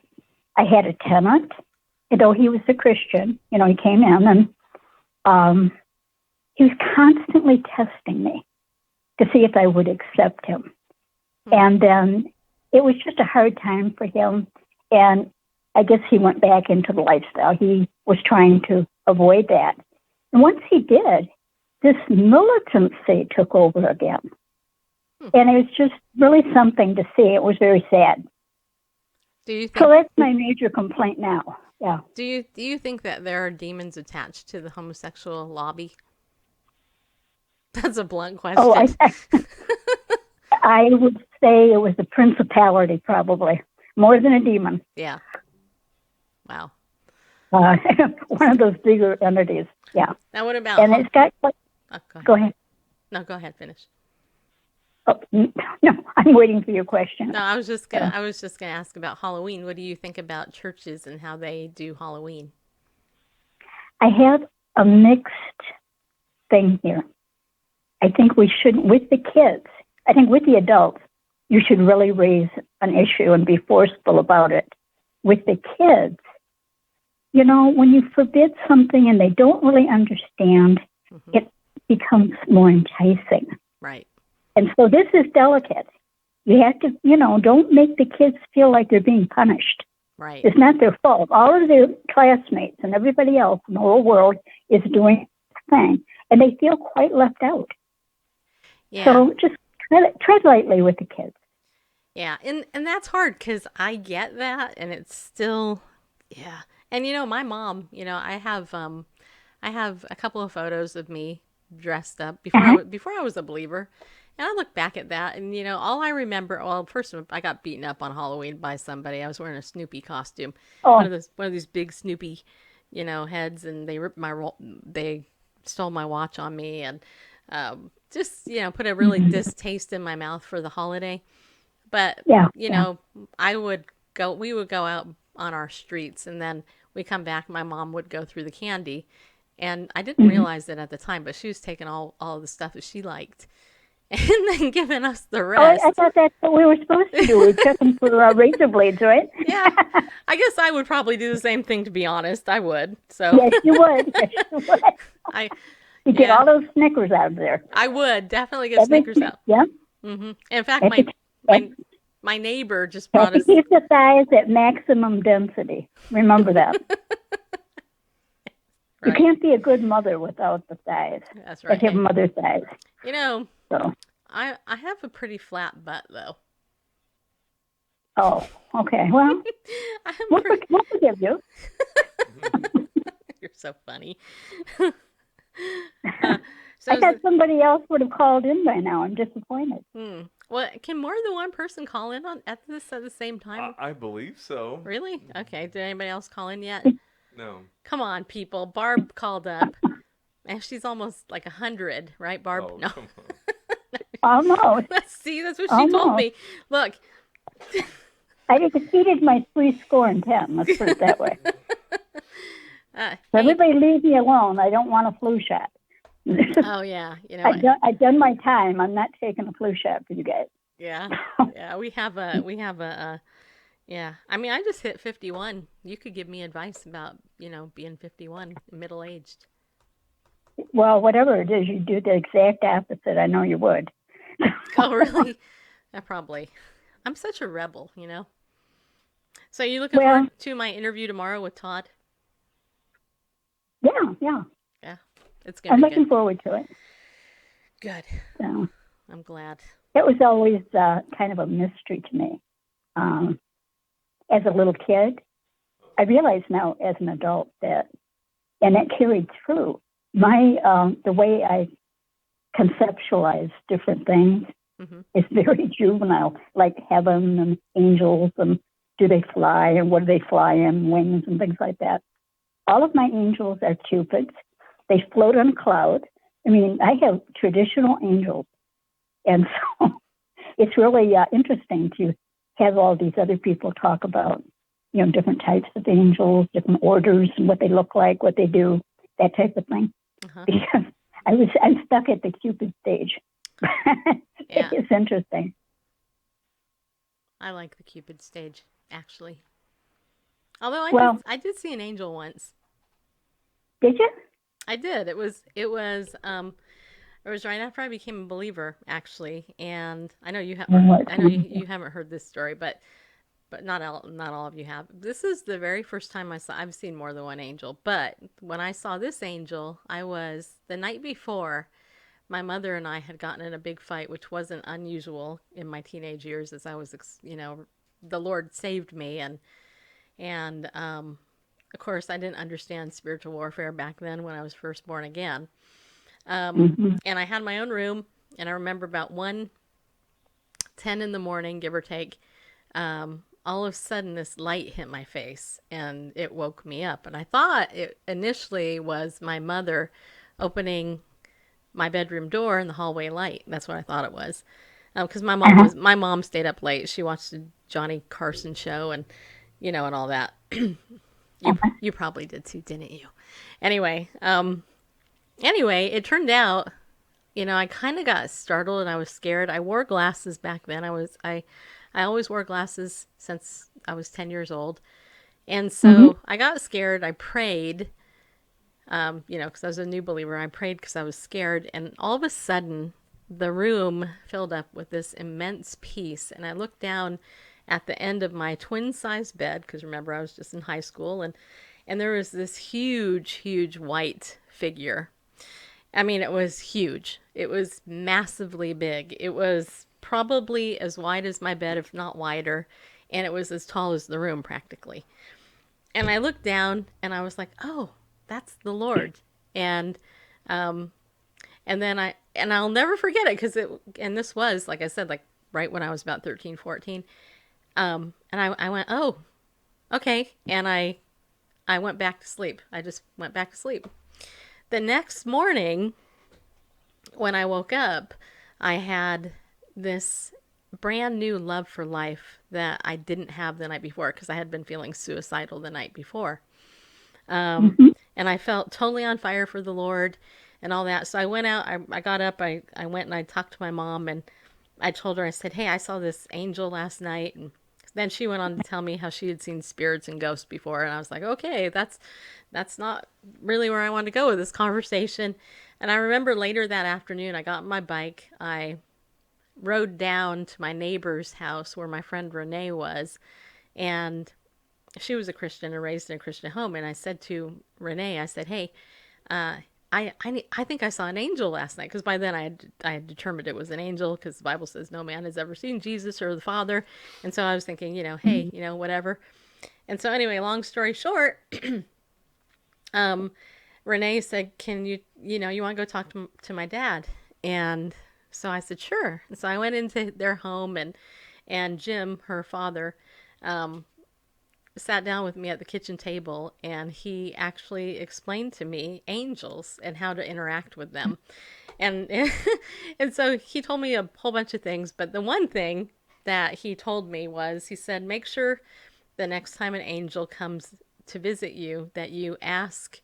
had a tenant, though he was a Christian, he came in and he was constantly testing me to see if I would accept him. Mm-hmm. And then it was just a hard time for him. And I guess he went back into the lifestyle. He was trying to avoid that. And once he did, this militancy took over again. And it was just really something to see. It was very sad. So that's my major complaint now. Yeah. Do you think that there are demons attached to the homosexual lobby? That's a blunt question. Oh, I would say it was a principality, probably more than a demon. Yeah. Wow. One of those bigger entities. Yeah. Now, what about? And it's got. Go ahead. No, go ahead. Finish. Oh, no, I'm waiting for your question. No, I was just gonna ask about Halloween. What do you think about churches and how they do Halloween? I have a mixed thing here. I think we should, with the kids, I think with the adults, you should really raise an issue and be forceful about it. With the kids, when you forbid something and they don't really understand, mm-hmm. it becomes more enticing. Right. And so this is delicate. You have to, don't make the kids feel like they're being punished. Right. It's not their fault. All of their classmates and everybody else in the whole world is doing the thing, and they feel quite left out. Yeah. So just tread lightly with the kids. Yeah, and that's hard because I get that, and it's still, yeah. And my mom, I have a couple of photos of me dressed up before I was a believer. And I look back at that, and all I remember. Well, first I got beaten up on Halloween by somebody. I was wearing a Snoopy costume, one of these big Snoopy, heads, and they stole my watch on me, and just put a really distaste in my mouth for the holiday. But we would go out on our streets, and then we come back. My mom would go through the candy, and I didn't realize it at the time, but she was taking all the stuff that she liked. And then giving us the rest. I thought that's what we were supposed to do. We check them for razor blades, right? Yeah. I guess I would probably do the same thing, to be honest. I would. So. Yes, you would. Yes, you would. You get all those Snickers out of there. I would definitely get Snickers out. Yeah. Mm-hmm. In fact, my neighbor just brought us. Keep the thighs at maximum density. Remember that. Right. You can't be a good mother without the thighs. That's right. Like have mother thighs. So. I have a pretty flat butt, though. Oh, okay. Well, we'll forgive you. You're so funny. I thought somebody else would have called in by now. I'm disappointed. Well, can more than one person call in at the same time? I believe so. Really? Okay. Did anybody else call in yet? No. Come on, people. Barb called up. And she's almost like 100, right, Barb? Oh, no. Come on. Almost. That's what she told me. Look. I exceeded my 10. Let's put it that way. Everybody leave me alone. I don't want a flu shot. Oh, yeah. I've done my time. I'm not taking a flu shot for you guys. Yeah. Yeah. We have a, yeah. I mean, I just hit 51. You could give me advice about, being 51, middle-aged. Well, whatever it is, you do the exact opposite. I know you would. Oh, really? Probably. I'm such a rebel, So are you looking forward to my interview tomorrow with Todd? Yeah. Yeah. It's going to be good. I'm looking forward to it. Good. So, I'm glad. It was always kind of a mystery to me. As a little kid, I realize now as an adult that carried through. The way I conceptualize different things is very juvenile, like heaven and angels and do they fly and what do they fly in, wings and things like that. All of my angels are cupids. They float on a cloud. I mean, I have traditional angels. And so it's really interesting to have all these other people talk about, different types of angels, different orders, and what they look like, what they do, that type of thing. Uh-huh. Because I'm stuck at the Cupid stage. Yeah. It's interesting. I like the Cupid stage, actually. Although I did see an angel once. Did you? I did. It was right after I became a believer, actually. And I know you haven't heard this story, but not all of you have. This is the very first time I've seen more than one angel. But when I saw this angel, the night before, my mother and I had gotten in a big fight, which wasn't unusual in my teenage years, as I was, the Lord saved me, and of course, I didn't understand spiritual warfare back then when I was first born again. And I had my own room, and I remember about 1:10 in the morning, give or take, all of a sudden this light hit my face, and it woke me up. And I thought it initially was my mother opening my bedroom door and the hallway light. That's what I thought it was. Because my mom stayed up late. She watched the Johnny Carson show and all that. You probably did too, didn't you? Anyway, it turned out, I kind of got startled and I was scared. I wore glasses back then. I always wore glasses since I was 10 years old. And so I got scared. I prayed, because I was a new believer. I prayed because I was scared. And all of a sudden, the room filled up with this immense peace. And I looked down at the end of my twin-size bed, because remember, I was just in high school, and there was this huge, huge white figure. I mean, it was huge. It was massively big. It was probably as wide as my bed, if not wider, and it was as tall as the room practically. And I looked down, and I was like, "Oh, that's the Lord." And then I'll never forget it, and this was, like I said, like right when I was about 13, 14. And I went, "Oh, okay." And I went back to sleep. I just went back to sleep. The next morning, when I woke up, I had this brand new love for life that I didn't have the night before, because I had been feeling suicidal the night before. And I felt totally on fire for the Lord and all that. So I went out, I got up, I went and I talked to my mom, and I told her, I said, "Hey, I saw this angel last night." And then she went on to tell me how she had seen spirits and ghosts before. And I was like, okay, that's not really where I want to go with this conversation. And I remember later that afternoon, I got on my bike. I rode down to my neighbor's house where my friend Renee was. And she was a Christian and raised in a Christian home. And I said to Renee, I said, "Hey, I think I saw an angel last night," because by then I had determined it was an angel, because the Bible says no man has ever seen Jesus or the Father. And so I was thinking, hey, whatever. And so anyway, long story short, Renee said, "Can you want to go talk to my dad?" And so I said, "Sure." And so I went into their home, and Jim, her father, sat down with me at the kitchen table, and he actually explained to me angels and how to interact with them. And so he told me a whole bunch of things, but the one thing that he told me was, he said, "Make sure the next time an angel comes to visit you, that you ask,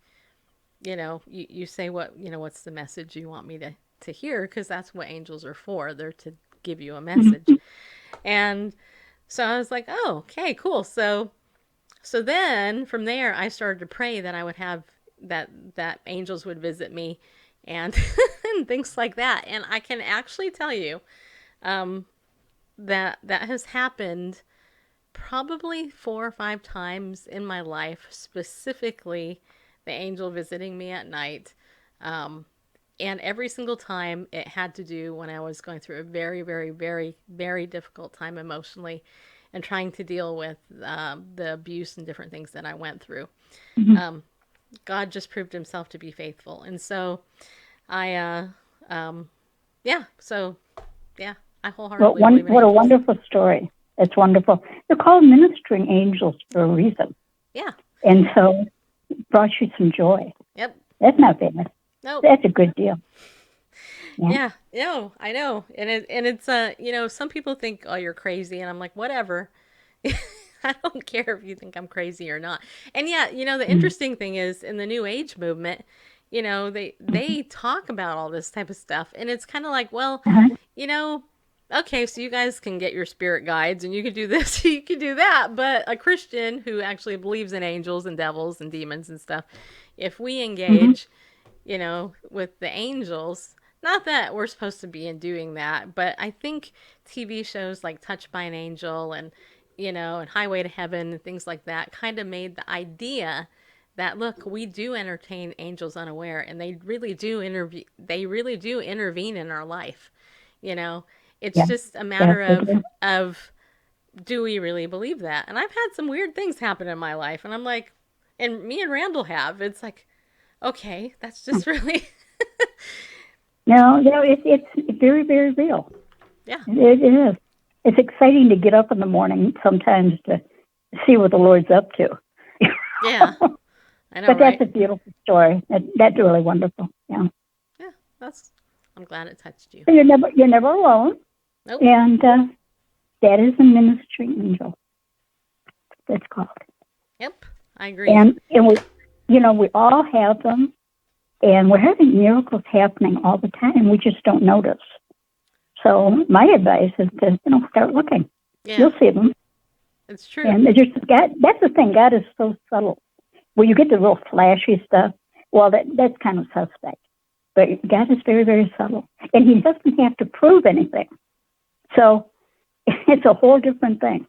you say what's the message you want me to hear, because that's what angels are for. They're to give you a message." And so I was like, "Oh, okay, cool." So then from there, I started to pray that I would have that angels would visit me and, and things like that. And I can actually tell you that has happened probably 4 or 5 times in my life, specifically the angel visiting me at night. And every single time it had to do when I was going through a very, very, very, very difficult time emotionally, and trying to deal with the abuse and different things that I went through. God just proved himself to be faithful. And so I wholeheartedly believe in what a angels. wonderful story. It's wonderful. They're called ministering angels for a reason. Yeah. And so it brought you some joy. Yep. That's not famous. Nope. That's a good deal. Yeah. No, I know. And it's some people think, oh, you're crazy, and I'm like, whatever. I don't care if you think I'm crazy or not. And yeah, the interesting thing is in the New Age movement, they talk about all this type of stuff, and it's kind of like, well, okay, so you guys can get your spirit guides and you can do this, you can do that, but a Christian who actually believes in angels and devils and demons and stuff, if we engage, with the angels, not that we're supposed to be in doing that, but I think TV shows like Touched by an Angel and and Highway to Heaven and things like that kind of made the idea that, look, we do entertain angels unaware, and they really do intervene in our life. It's just a matter of do we really believe that? And I've had some weird things happen in my life, and I'm like, and me and Randall have. It's like, okay, that's just really. No, it's very, very real. Yeah, it is. It's exciting to get up in the morning sometimes to see what the Lord's up to. Yeah, I know, but right? That's a beautiful story. That's really wonderful. Yeah. Yeah, I'm glad it touched you. So you're never alone. Nope. And that is a ministry angel. That's called. Yep, I agree. And we all have them, and we're having miracles happening all the time. We just don't notice. So my advice is to start looking. Yeah. You'll see them. It's true. And that's the thing. God is so subtle. When you get the real flashy stuff, well, that's kind of suspect. But God is very, very subtle, and He doesn't have to prove anything. So it's a whole different thing.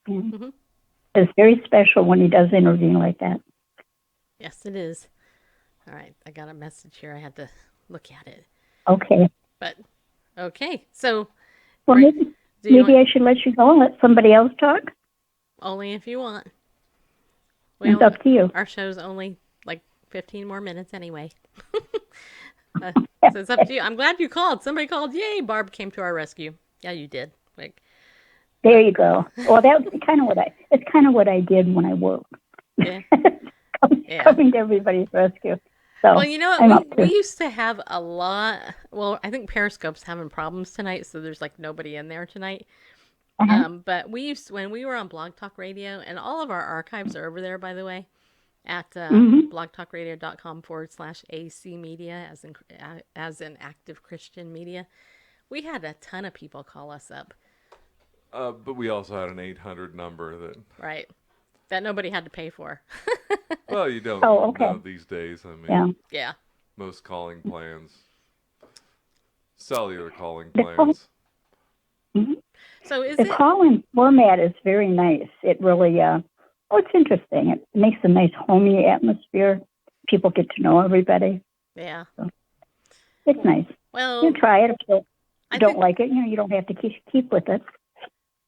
Mm-hmm. It's very special when He does intervene like that. Yes, it is. All right, I got a message here. I had to look at it. Okay. But okay, so. Well, maybe I should let you go and let somebody else talk. Only if you want. It's up to you. Our show's only like 15 more minutes anyway. So it's up to you. I'm glad you called. Somebody called. Yay, Barb came to our rescue. Yeah, you did. There you go. Well, that's kind of what I did when I worked. Yeah. Coming to everybody's rescue. So, well, you know what? We used to have a lot. Well, I think Periscope's having problems tonight, so there's like nobody in there tonight. But when we were on Blog Talk Radio, and all of our archives are over there, by the way, at blogtalkradio.com/AC media, as in active Christian media. We had a ton of people call us up. But we also had an 800 number that nobody had to pay for. Well, you don't know these days. I mean, yeah. Most calling plans, cellular calling plans. Mm-hmm. So the call-in format is very nice. It really, it's interesting. It makes a nice homey atmosphere. People get to know everybody. Yeah. So it's nice. Well, you try it. If you don't like it, you don't have to keep with it.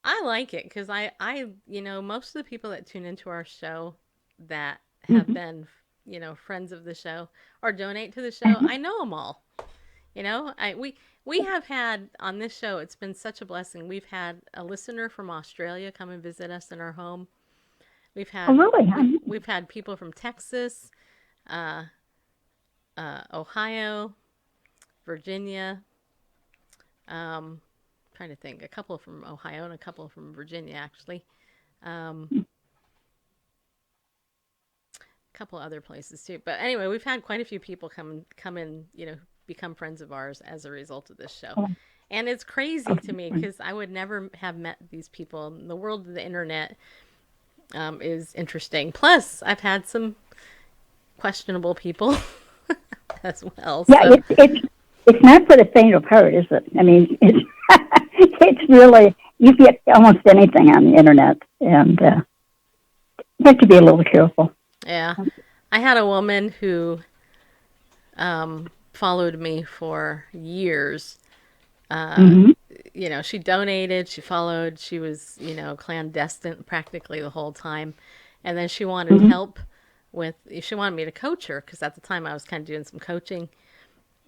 I like it because I most of the people that tune into our show that have been, friends of the show or donate to the show, I know them all. We have had on this show, it's been such a blessing. We've had a listener from Australia come and visit us in our home. We've had we've had people from Texas, Ohio, Virginia. Trying to think, a couple from Ohio and a couple from Virginia, actually. A couple other places too. But anyway, we've had quite a few people come in, become friends of ours as a result of this show. And it's crazy to me because I would never have met these people. The world of the internet is interesting. Plus, I've had some questionable people as well. Yeah, so. It's not for the faint of heart, is it? I mean, it's really, you get almost anything on the internet, and you have to be a little careful. Yeah. I had a woman who followed me for years. She donated, she followed, she was, clandestine practically the whole time. And then she wanted help she wanted me to coach her, because at the time I was kind of doing some coaching.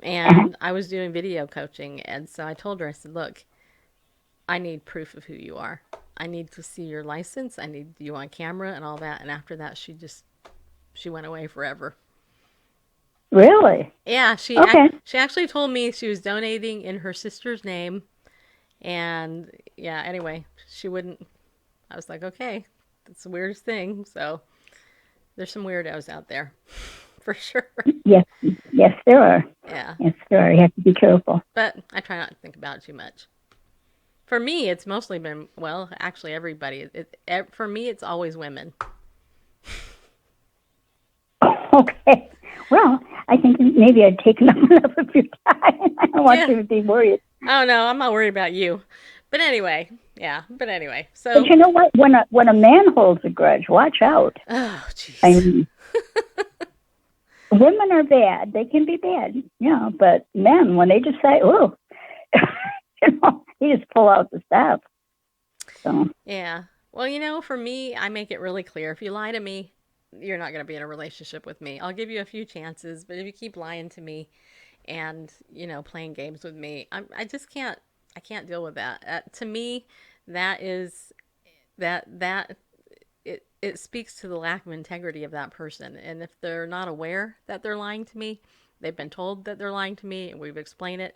And I was doing video coaching. And so I told her, I said, look, I need proof of who you are. I need to see your license. I need you on camera and all that. And after that, she went away forever. Really? Yeah, Okay. she actually told me she was donating in her sister's name, and yeah. Anyway, she wouldn't. I was like, okay, that's the weirdest thing. So there's some weirdos out there, for sure. Yes, yes, there are. Yeah, Yes, there are. You have to be careful. but I try not to think about it too much. For me, it's mostly been, well, actually everybody. For me, it's always women. Okay. Well, I think maybe I'd taken up enough of your time. I don't want you to be worried. Oh no, I'm not worried about you. But anyway, yeah. But anyway, so. But you know what? When a man holds a grudge, watch out. Oh, jeez. I mean, women are bad. They can be bad, but men, when they just say, "Oh," they just pull out the stuff. So. Yeah. Well, for me, I make it really clear. If you lie to me, you're not going to be in a relationship with me. I'll give you a few chances, but if you keep lying to me and, playing games with me, I just can't, I can't deal with that. To me, that is, it speaks to the lack of integrity of that person. And if they're not aware that they're lying to me, they've been told that they're lying to me and we've explained it,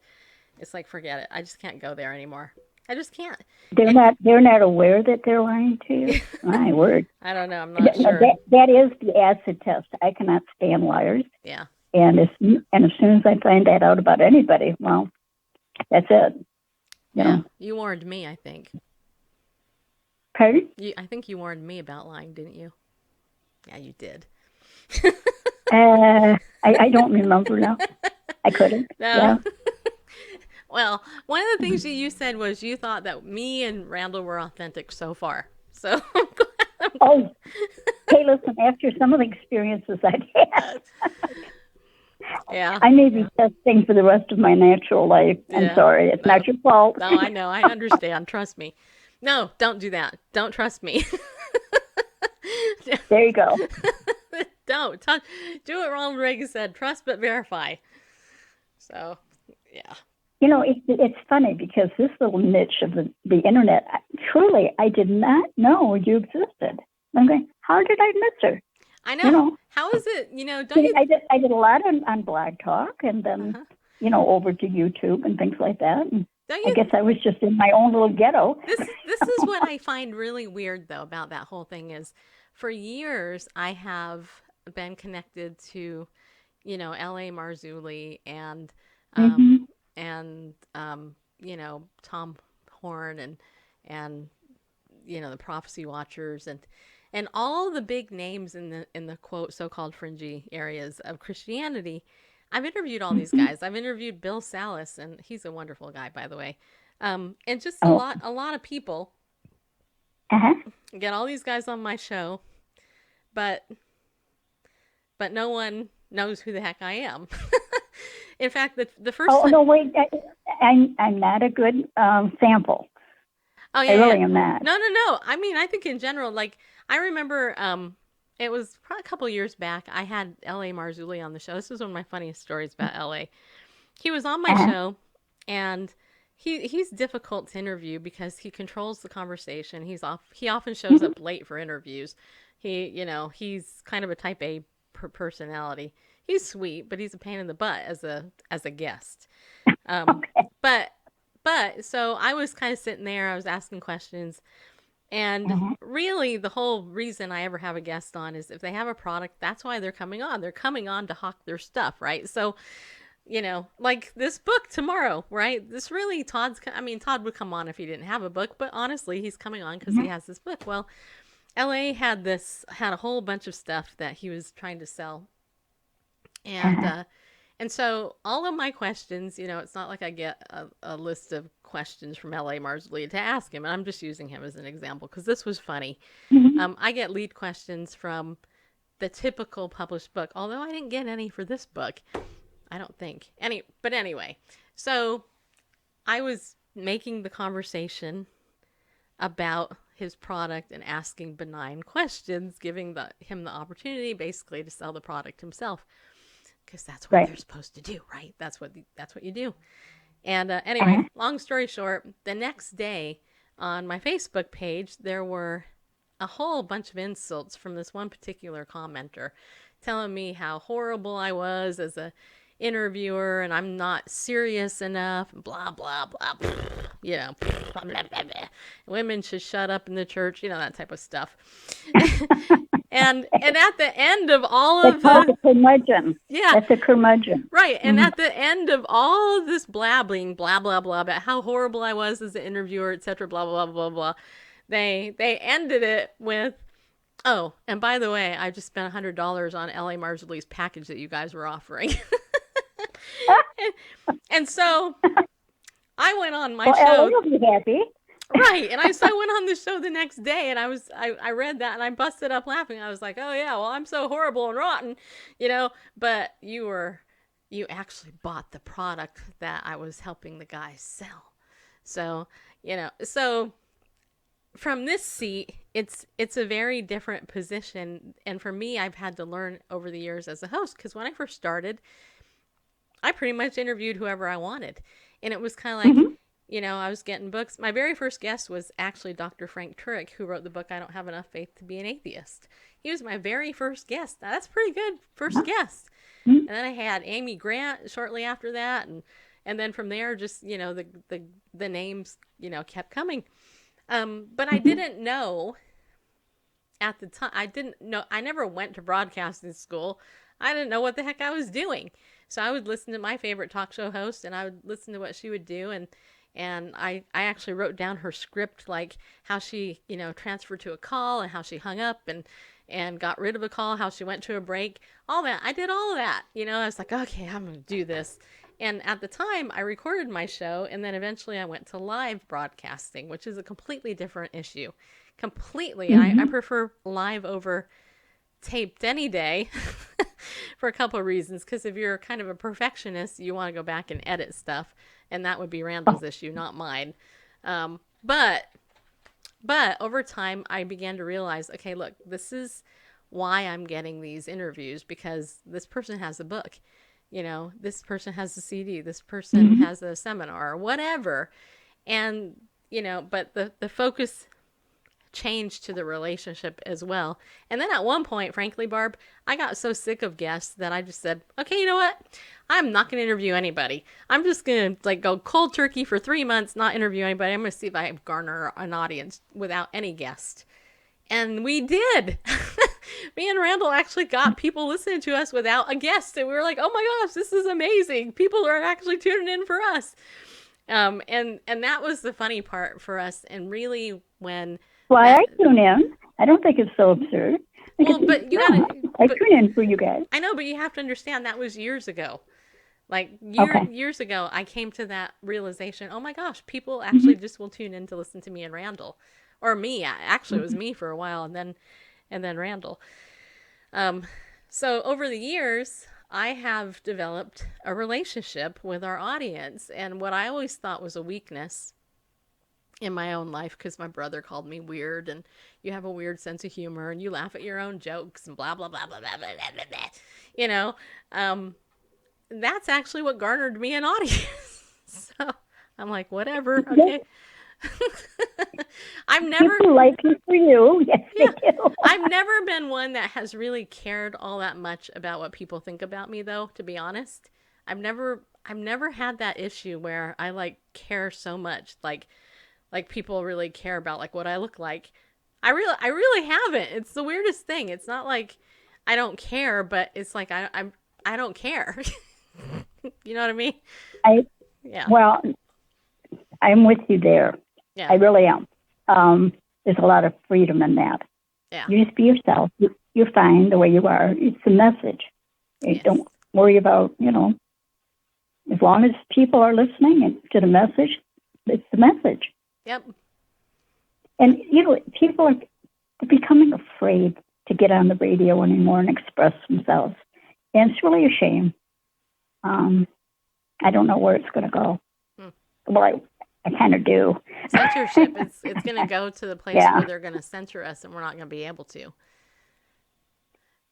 it's like, forget it. I just can't go there anymore. I just can't. They're not aware that they're lying to you? My word. I don't know. I'm not sure. That is the acid test. I cannot stand liars. Yeah. And as soon as I find that out about anybody, well, that's it. Yeah. You warned me, I think. Pardon? I think you warned me about lying, didn't you? Yeah, you did. I don't remember now. I couldn't. No. Yeah. Well, one of the things you said was you thought that me and Randall were authentic so far. So I'm glad. Oh, hey, listen, after some of the experiences I've had, yeah, I may be testing for the rest of my natural life. I'm sorry. It's not your fault. No, I know. I understand. Trust me. No, don't do that. Don't trust me. There you go. Don't. Do what Ronald Reagan said. Trust but verify. So, yeah. It's funny because this little niche of the internet, truly, I did not know you existed. I'm going, how did I miss her? I know. How is it, don't you... I did a lot on Blog Talk and then, over to YouTube and things like that. And I guess I was just in my own little ghetto. This is what I find really weird, though, about that whole thing is for years I have been connected to, L.A. Marzulli and... Tom Horn and the Prophecy Watchers and all the big names in the quote so-called fringy areas of Christianity. I've interviewed all these guys. I've interviewed Bill Salas, and he's a wonderful guy, by the way. And just a lot of people get all these guys on my show, but no one knows who the heck I am. In fact, the first. Oh no! Wait, I'm not a good sample. Oh yeah, I really am not. No. I mean, I think in general, like I remember, it was probably a couple years back. I had L.A. Marzulli on the show. This is one of my funniest stories about L.A. He was on my show, and he's difficult to interview because he controls the conversation. He often shows up late for interviews. He's kind of a type A personality. He's sweet, but he's a pain in the butt as a guest. But so I was kind of sitting there. I was asking questions, and really the whole reason I ever have a guest on is if they have a product, that's why they're coming on. They're coming on to hawk their stuff, right? So, like this book tomorrow, right? This really Todd would come on if he didn't have a book, but honestly, he's coming on because he has this book. Well, LA had a whole bunch of stuff that he was trying to sell. And so all of my questions, it's not like I get a list of questions from L.A. Marzulli to ask him. And I'm just using him as an example because this was funny. I get lead questions from the typical published book, although I didn't get any for this book. I don't think. But anyway, so I was making the conversation about his product and asking benign questions, giving him the opportunity basically to sell the product himself. Because that's what they're supposed to do, right? That's what you do. And anyway, long story short, the next day on my Facebook page, there were a whole bunch of insults from this one particular commenter telling me how horrible I was as a interviewer and I'm not serious enough, blah, blah, blah, blah, you know, blah, blah, blah, blah. Women should shut up in the church, you know, that type of stuff. and at the end of all of called a curmudgeon. Yeah. That's a curmudgeon. Right. And at the end of all of this blabbling, blah, blah, blah, about how horrible I was as an interviewer, etc., blah, blah, blah, blah, blah, they ended it with, oh, and by the way, I just spent $100 on L.A. Marjolie's package that you guys were offering. and so I went on my show. You'll be happy. Right. And so I went on the show the next day and I read that and I busted up laughing. I was like, oh yeah, well, I'm so horrible and rotten, you know, but you actually bought the product that I was helping the guys sell. So, you know, so from this seat, it's a very different position. And for me, I've had to learn over the years as a host, because when I first started, I pretty much interviewed whoever I wanted. And it was kind of like, you know, I was getting books. My very first guest was actually Dr. Frank Turek, who wrote the book, I Don't Have Enough Faith to Be an Atheist. He was my very first guest. Now, that's pretty good first guest. And then I had Amy Grant shortly after that. And then from there, just, you know, the names, you know, kept coming. But I didn't know at the time. I never went to broadcasting school. I didn't know what the heck I was doing. So I would listen to my favorite talk show host and I would listen to what she would do. And I actually wrote down her script, like how she, you know, transferred to a call and how she hung up and got rid of a call, how she went to a break, all that. I did all of that. You know, I was like, okay, I'm going to do this. And at the time, I recorded my show, and then eventually I went to live broadcasting, which is a completely different issue. Completely. I prefer live over taped any day for a couple of reasons. Because if you're kind of a perfectionist, you want to go back and edit stuff, and that would be Randall's issue, not mine. But over time, I began to realize, okay, look, this is why I'm getting these interviews, because this person has a book. You know, this person has a CD, this person has a seminar, or whatever. And, you know, but the focus changed to the relationship as well. And then at one point, frankly, Barb, I got so sick of guests that I just said, okay, you know what? I'm not going to interview anybody. I'm just going to like go cold turkey for 3 months, not interview anybody. I'm going to see if I garner an audience without any guest. And we did. Me and Randall actually got people listening to us without a guest. And we were like, oh my gosh, this is amazing. People are actually tuning in for us. And that was the funny part for us. And really when... Why I tune in. I don't think it's so absurd. Well, but you gotta... I tune in for you guys. I know, but you have to understand that was years ago. Like years ago, I came to that realization, oh my gosh, people actually just will tune in to listen to me and Randall. Or me. Actually, it was me for a while, and then Randall. So over the years, I have developed a relationship with our audience. And what I always thought was a weakness in my own life, because my brother called me weird, and you have a weird sense of humor, and you laugh at your own jokes, and blah, blah, blah, blah, blah, blah, blah, blah. You know, that's actually what garnered me an audience. So I'm like, whatever, okay. I've never like it for you. Yes, they do. I've never been one that has really cared all that much about what people think about me, though, to be honest. I've never had that issue where I like care so much, like people really care about like what I look like. I really haven't. It's the weirdest thing. It's not like I don't care, but it's like I don't care. You know what I mean? Yeah. Well, I'm with you there. Yeah. I really am. There's a lot of freedom in that. Yeah. You just be yourself. You're fine the way you are. It's the message. Yes. Don't worry about, you know, as long as people are listening to the message, it's the message. Yep. And, you know, people are becoming afraid to get on the radio anymore and express themselves. And it's really a shame. I don't know where it's going to go. Well, I kind of do. Censorship, it's going to go to the place where they're going to censor us and we're not going to be able to.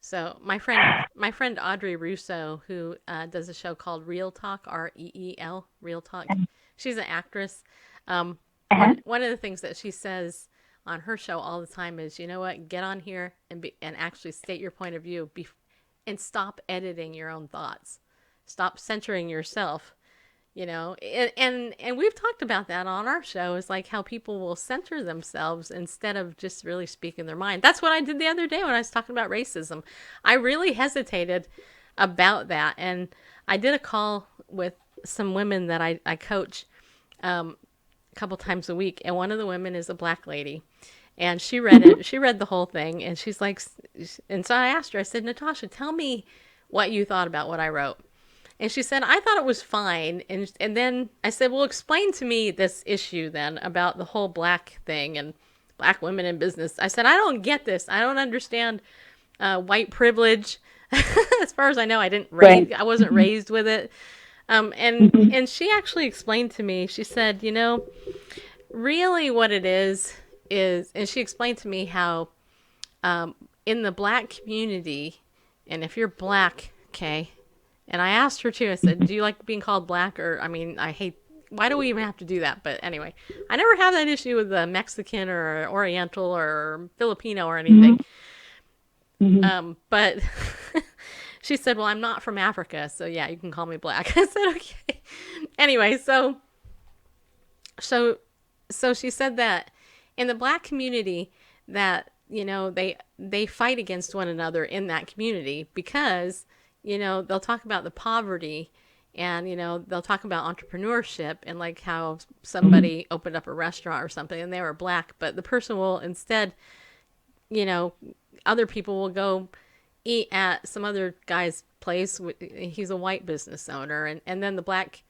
So my friend Audrey Russo, who does a show called Real Talk, REEL, Real Talk. She's an actress. One of the things that she says on her show all the time is, you know what, get on here and actually state your point of view and stop editing your own thoughts. Stop censoring yourself, and we've talked about that on our show, is like how people will censor themselves instead of just really speaking their mind. That's what I did the other day when I was talking about racism. I really hesitated about that, and I did a call with some women that I coach a couple times a week, and one of the women is a black lady, and she read it. She read the whole thing, and she's like, and so I asked her, I said, Natasha, tell me what you thought about what I wrote. And she said, I thought it was fine. And then I said, well, explain to me this issue then about the whole black thing and black women in business. I said, I don't get this. I don't understand white privilege. As far as I know, I wasn't raised with it. And she actually explained to me, she said, really what it is, and she explained to me how in the black community, and if you're black, okay, and I asked her too, I said, do you like being called black? Or, why do we even have to do that? But anyway, I never had that issue with the Mexican or Oriental or Filipino or anything. But she said, well, I'm not from Africa, so yeah, you can call me black. I said, okay. Anyway, so she said that in the black community that, they fight against one another in that community because, they'll talk about the poverty and, they'll talk about entrepreneurship and like how somebody opened up a restaurant or something and they were black, but the person will instead, other people will go eat at some other guy's place. He's a white business owner. And then the black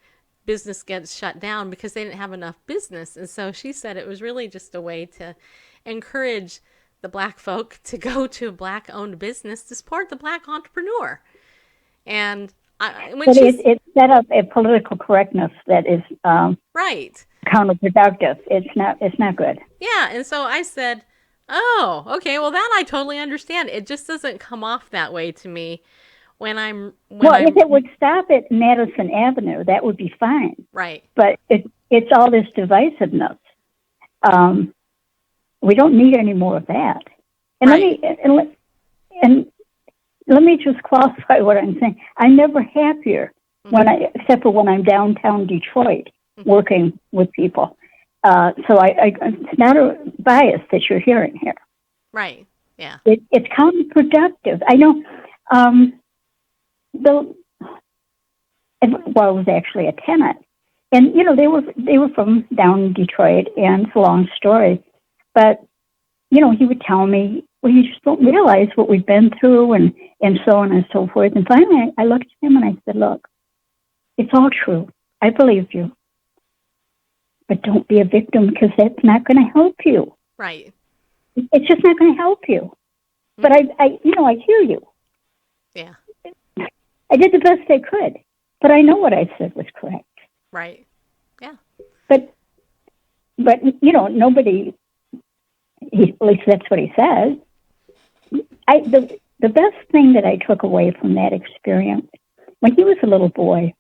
business gets shut down because they didn't have enough business. And so she said it was really just a way to encourage the black folk to go to a black owned business to support the black entrepreneur. And it's set up a political correctness that is right counterproductive. It's not good. Yeah. And so I said, oh, okay, well, that I totally understand. It just doesn't come off that way to me if it would stop at Madison Avenue, that would be fine. Right. But it's all this divisiveness. We don't need any more of that. And right. let me just qualify what I'm saying. I'm never happier except for when I'm downtown Detroit working with people. So it's not a bias that you're hearing here. Right. Yeah. It's counterproductive. I know. It was actually a tenant, and they were from down in Detroit, and it's a long story, but he would tell me, well, you just don't realize what we've been through, and so on and so forth. And finally, I looked at him and I said, look, it's all true. I believe you. But don't be a victim because that's not going to help you. Right. It's just not going to help you. But I hear you. Yeah. I did the best I could, but I know what I said was correct. Right. Yeah. But nobody. At least that's what he says. The best thing that I took away from that experience, when he was a little boy,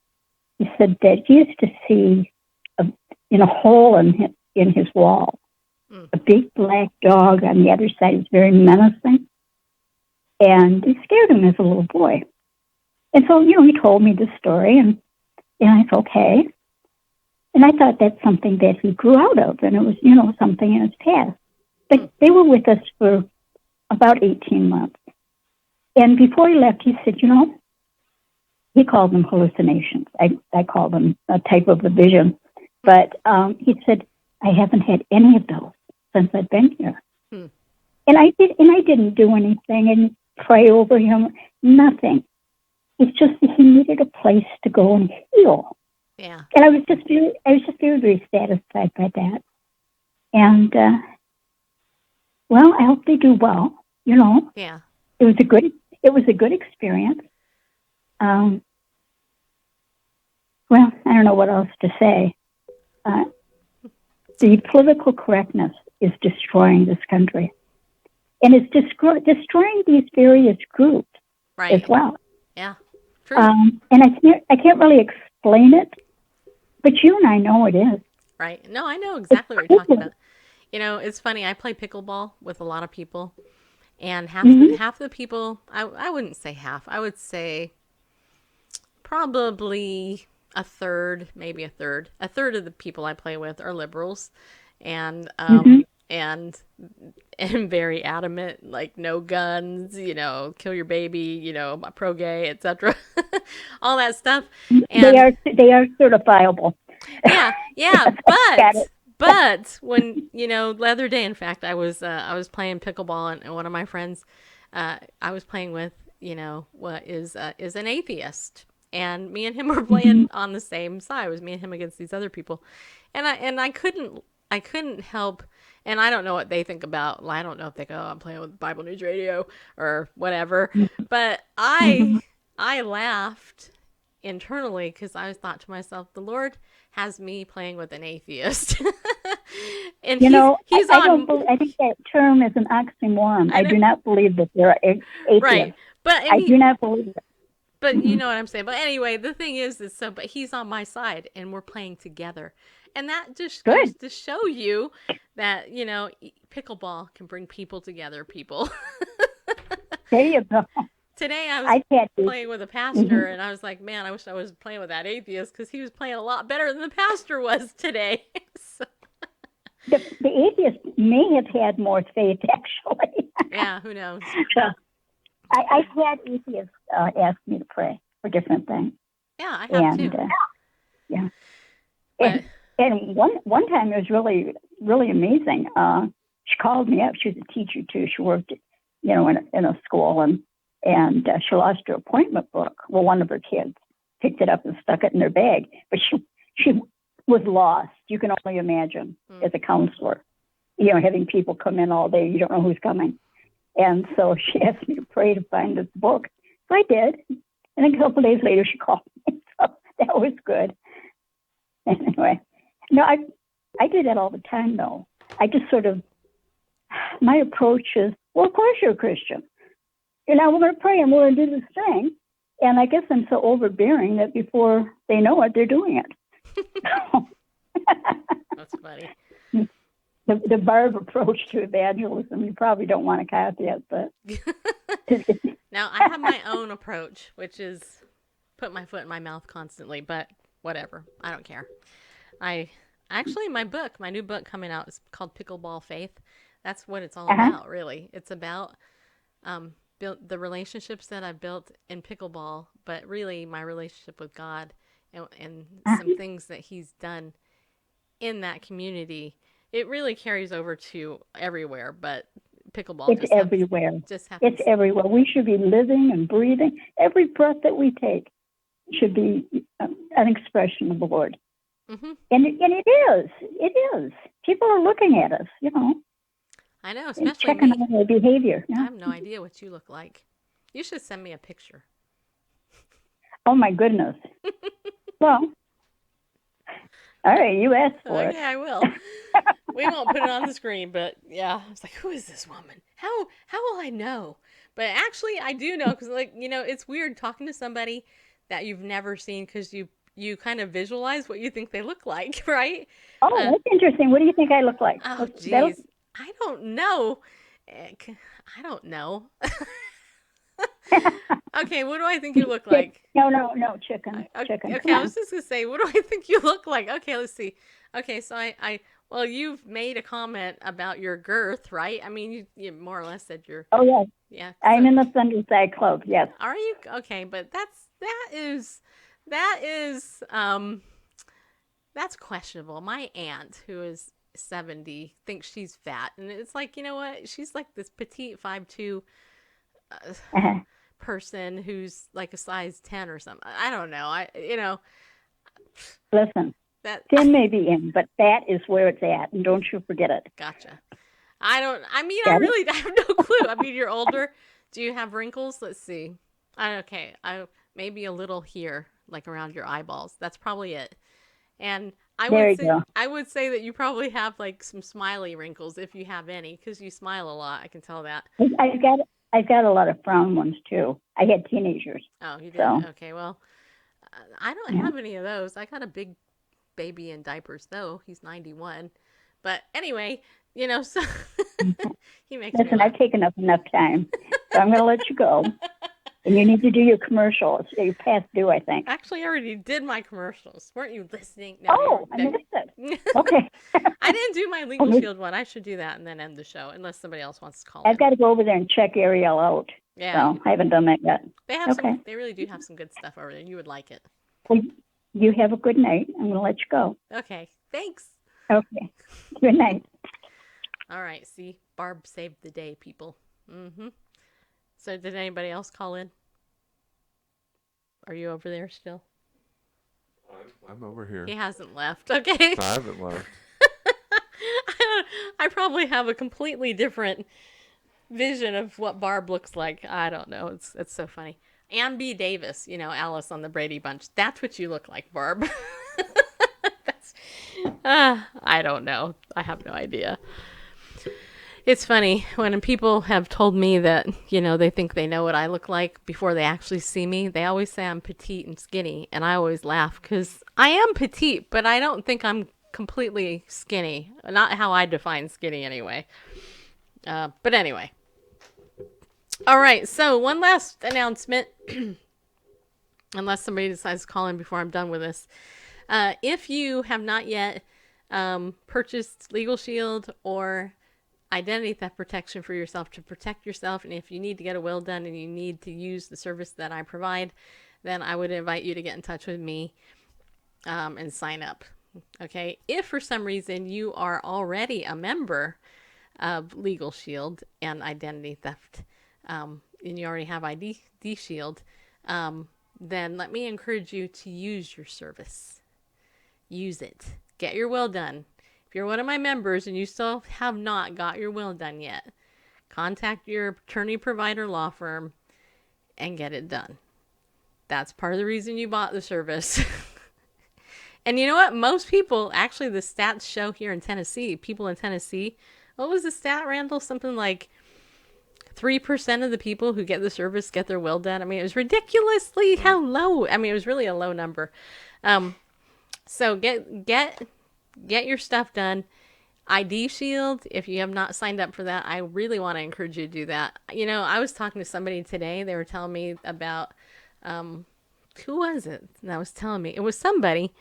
he said that he used to see a hole in his wall, a big black dog on the other side. It was very menacing, and it scared him as a little boy. And so, he told me this story, and I thought, okay. And I thought that's something that he grew out of, and it was, something in his past. But they were with us for about 18 months. And before he left, he said, he called them hallucinations. I call them a type of a vision. But he said, I haven't had any of those since I've been here. And I didn't do anything and pray over him, nothing. It's just that he needed a place to go and heal. Yeah. And I was just very, very satisfied by that. And I hope they do well. Yeah. It was a good experience. I don't know what else to say. The political correctness is destroying this country, and it's destroying these various groups as well. Yeah, true. And I can't really explain it, but you and I know it is. Right. No, I know exactly what you're talking about. It's funny. I play pickleball with a lot of people, And half the people, I wouldn't say half, I would say probably a third, maybe a third of the people I play with are liberals, and and very adamant, like no guns, kill your baby, pro gay, etc. All that stuff. And they are certifiable. yeah, Got it. but when the other day, in fact, I was playing pickleball, and one of my friends I was playing with, what is an atheist, and me and him were playing on the same side. It was me and him against these other people, and I couldn't help. And I don't know what they think about. I don't know if they go, I'm playing with Bible News Radio or whatever. But I laughed internally because I thought to myself, the Lord has me playing with an atheist. And he's on. I think that term is an oxymoron. I do not believe that there are atheists. Right. But I do not believe it. But you know what I'm saying. But anyway, the thing is but he's on my side, and we're playing together. And that just goes to show you that, pickleball can bring people together, people. There you go. Today I was playing with a pastor, and I was like, man, I wish I was playing with that atheist, because he was playing a lot better than the pastor was today. So. The atheist may have had more faith, actually. Yeah, who knows? So, I've had atheists ask me to pray for different things. Yeah, I have too. Yeah. But, and one time it was really, really amazing. She called me up. She was a teacher too. She worked, in a school, and she lost her appointment book. Well, one of her kids picked it up and stuck it in their bag, but she was lost. You can only imagine as a counselor, having people come in all day. You don't know who's coming. And so she asked me to pray to find this book. So I did. And a couple of days later, she called me. So that was good. Anyway, no, I do that all the time, though. I just my approach is, well, of course you're a Christian. We're going to pray and we're going to do this thing. And I guess I'm so overbearing that before they know it, they're doing it. That's funny. The Barb approach to evangelism, you probably don't want to copy it, but... Now, I have my own approach, which is put my foot in my mouth constantly, but whatever. I don't care. My new book coming out is called Pickleball Faith. That's what it's all about, really. It's about the relationships that I've built in pickleball, but really my relationship with God and some things that he's done in that community. It really carries over to everywhere, but pickleball it's everywhere. It's everywhere. We should be living and breathing. Every breath that we take should be an expression of the Lord. Mm-hmm. And it is. It is. People are looking at us, I know, especially checking out their behavior. I have no idea what you look like. You should send me a picture. Oh, my goodness. Well, all right, you asked for it. Okay, I will. We won't put it on the screen, but yeah, I was like, who is this woman? How will I know? But actually, I do know, because it's weird talking to somebody that you've never seen, because you kind of visualize what you think they look like, right? Oh, that's interesting. What do you think I look like? Oh, geez. I don't know. Okay, what do I think you look like? No, chicken. Chicken. Okay, I was just going to say, what do I think you look like? Okay, let's see. Okay, so well, you've made a comment about your girth, right? I mean, you more or less said you're... Oh, yes. Yeah. I'm in the Thunderside Club, yes. Are you? Okay, but that's questionable. My aunt, who is 70, thinks she's fat, and it's like, you know what? She's like this petite 5'2" person who's like a size 10 or something. I don't know. Listen, thin may be in, but fat is where it's at, and don't you forget it. Gotcha. I have no clue. I mean, you're older. Do you have wrinkles? Let's see. Okay, maybe a little here, like around your eyeballs. That's probably it. And I would say that you probably have like some smiley wrinkles, if you have any, because you smile a lot. I can tell that. I've got a lot of frown ones too. I had teenagers. Oh, you did? So. Okay, well, I don't have any of those. I got a big baby in diapers, though. He's 91. But anyway, You know, so he makes me Listen, laugh. I've taken up enough time, so I'm going to let you go. And you need to do your commercials. You're past due, I think. Actually, I already did my commercials. Weren't you listening? Oh, I missed it. Okay. I didn't do my legal shield one. I should do that and then end the show, unless somebody else wants to call I've in. got to go over there and check Ariel out. Yeah. So I haven't done that yet. They have Okay. they really do have some good stuff over there. You would like it. Well, you have a good night. I'm going to let you go. Okay. Thanks. Okay. Good night. All right. See, Barb saved the day, people. Mm-hmm. So did anybody else call in? Are you over there still? I'm over here. He hasn't left. Okay. I haven't left. I probably have a completely different vision of what Barb looks like. I don't know. It's so funny. Ann B. Davis, you know, Alice on the Brady Bunch. That's what you look like, Barb. I don't know. I have no idea. It's funny when people have told me that, you know, they think they know what I look like before they actually see me. They always say I'm petite and skinny, and I always laugh because I am petite, but I don't think I'm completely skinny. Not how I define skinny anyway. But anyway. All right, so one last announcement, unless somebody decides to call in before I'm done with this. If you have not yet purchased Legal Shield or identity theft protection for yourself to protect yourself, and if you need to get a will done and you need to use the service that I provide, then I would invite you to get in touch with me and sign up. Okay, if for some reason you are already a member of Legal Shield and identity theft, and you already have ID Shield, then let me encourage you to use your service. Use it. Get your will done. If you're one of my members and you still have not got your will done yet, contact your attorney provider law firm and get it done. That's part of the reason you bought the service. And you know what? Most people, actually the stats show here in Tennessee, people in Tennessee, what was the stat, Randall? Something like 3% of the people who get the service get their will done. I mean, it was ridiculously how low. I mean, it was really a low number. So get your stuff done. ID Shield, if you have not signed up for that, I really want to encourage you to do that. You know, I was talking to somebody today. They were telling me about, who was it that was telling me? It was somebody,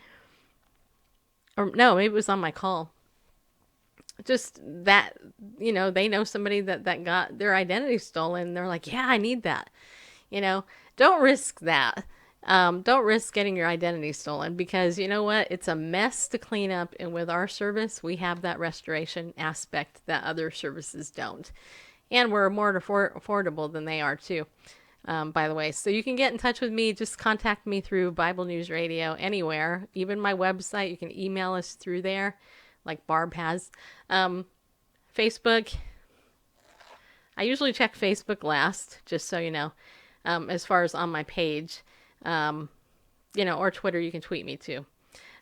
or no, maybe it was on my call. Just that, you know, they know somebody that got their identity stolen. They're like, yeah, I need that. You know, don't risk that. Don't risk getting your identity stolen, because you know what? It's a mess to clean up. And with our service, we have that restoration aspect that other services don't. And we're more affordable than they are too, by the way. So you can get in touch with me. Just contact me through Bible News Radio anywhere, even my website. You can email us through there, like Barb has. Facebook, I usually check Facebook last, just so you know, as far as on my page. You know, or Twitter, you can tweet me too.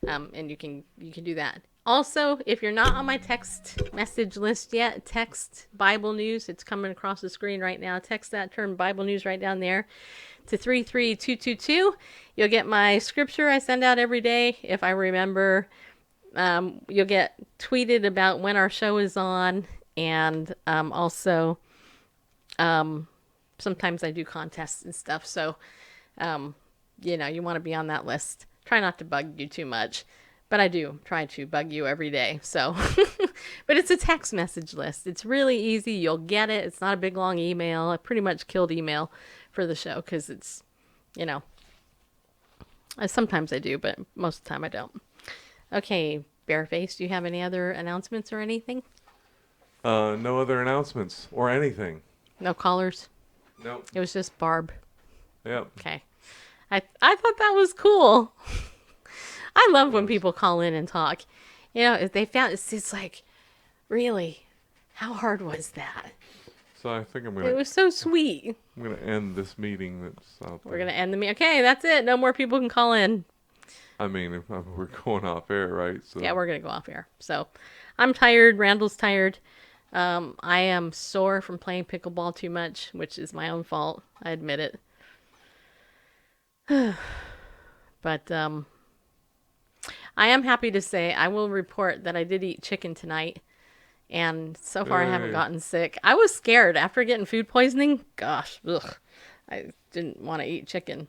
And you can do that. Also, if you're not on my text message list yet, text Bible News. It's coming across the screen right now. Text that term Bible News right down there to 33222. You'll get my scripture I send out every day. If I remember, you'll get tweeted about when our show is on. And, also, sometimes I do contests and stuff. So, you know, you want to be on that list. Try not to bug you too much, but I do try to bug you every day. So, but it's a text message list. It's really easy. You'll get it. It's not a big long email. I pretty much killed email for the show because it's, you know, sometimes I do, but most of the time I don't. Okay, Bareface, do you have any other announcements or anything? No other announcements or anything. No callers? Nope. It was just Barb. Yep. Okay. I thought that was cool. I love when people call in and talk. You know, if they found it's like, really, how hard was that? So I think It was so sweet. I'm gonna end this meeting that's out there. We're gonna end the meeting. Okay, that's it. No more people can call in. I mean, if we're going off air, right? So Yeah, we're gonna go off air. So, I'm tired. Randall's tired. I am sore from playing pickleball too much, which is my own fault. I admit it. But I am happy to say I will report that I did eat chicken tonight, And so far I haven't gotten sick. I was scared after getting food poisoning. Gosh, ugh. I didn't want to eat chicken.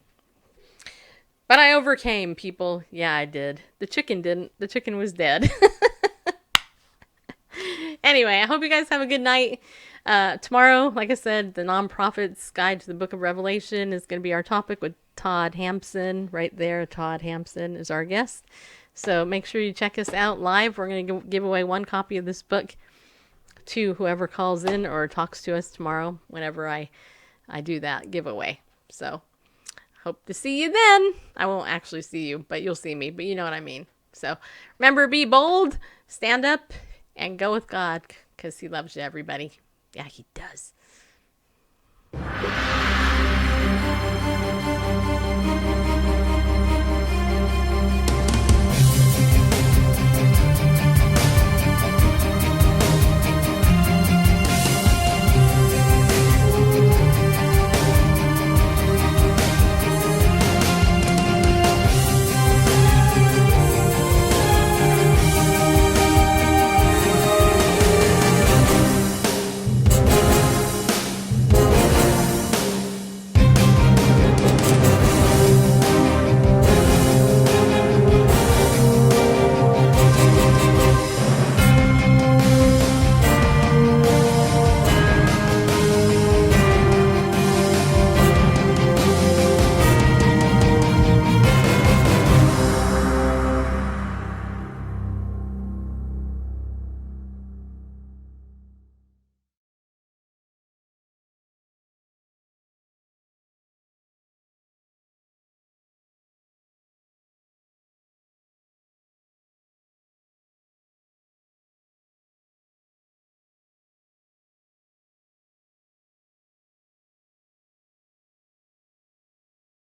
But I overcame, people. Yeah, I did. The chicken didn't. The chicken was dead. Anyway, I hope you guys have a good night. Tomorrow, like I said, the Nonprofit's Guide to the Book of Revelation is going to be our topic with Todd Hampson. Right there, Todd Hampson is our guest. So make sure you check us out live. We're going to give away 1 copy of this book to whoever calls in or talks to us tomorrow whenever I do that giveaway. So hope to see you then. I won't actually see you, but you'll see me. But you know what I mean. So remember, be bold, stand up, and go with God, because he loves you, everybody. Yeah, he does.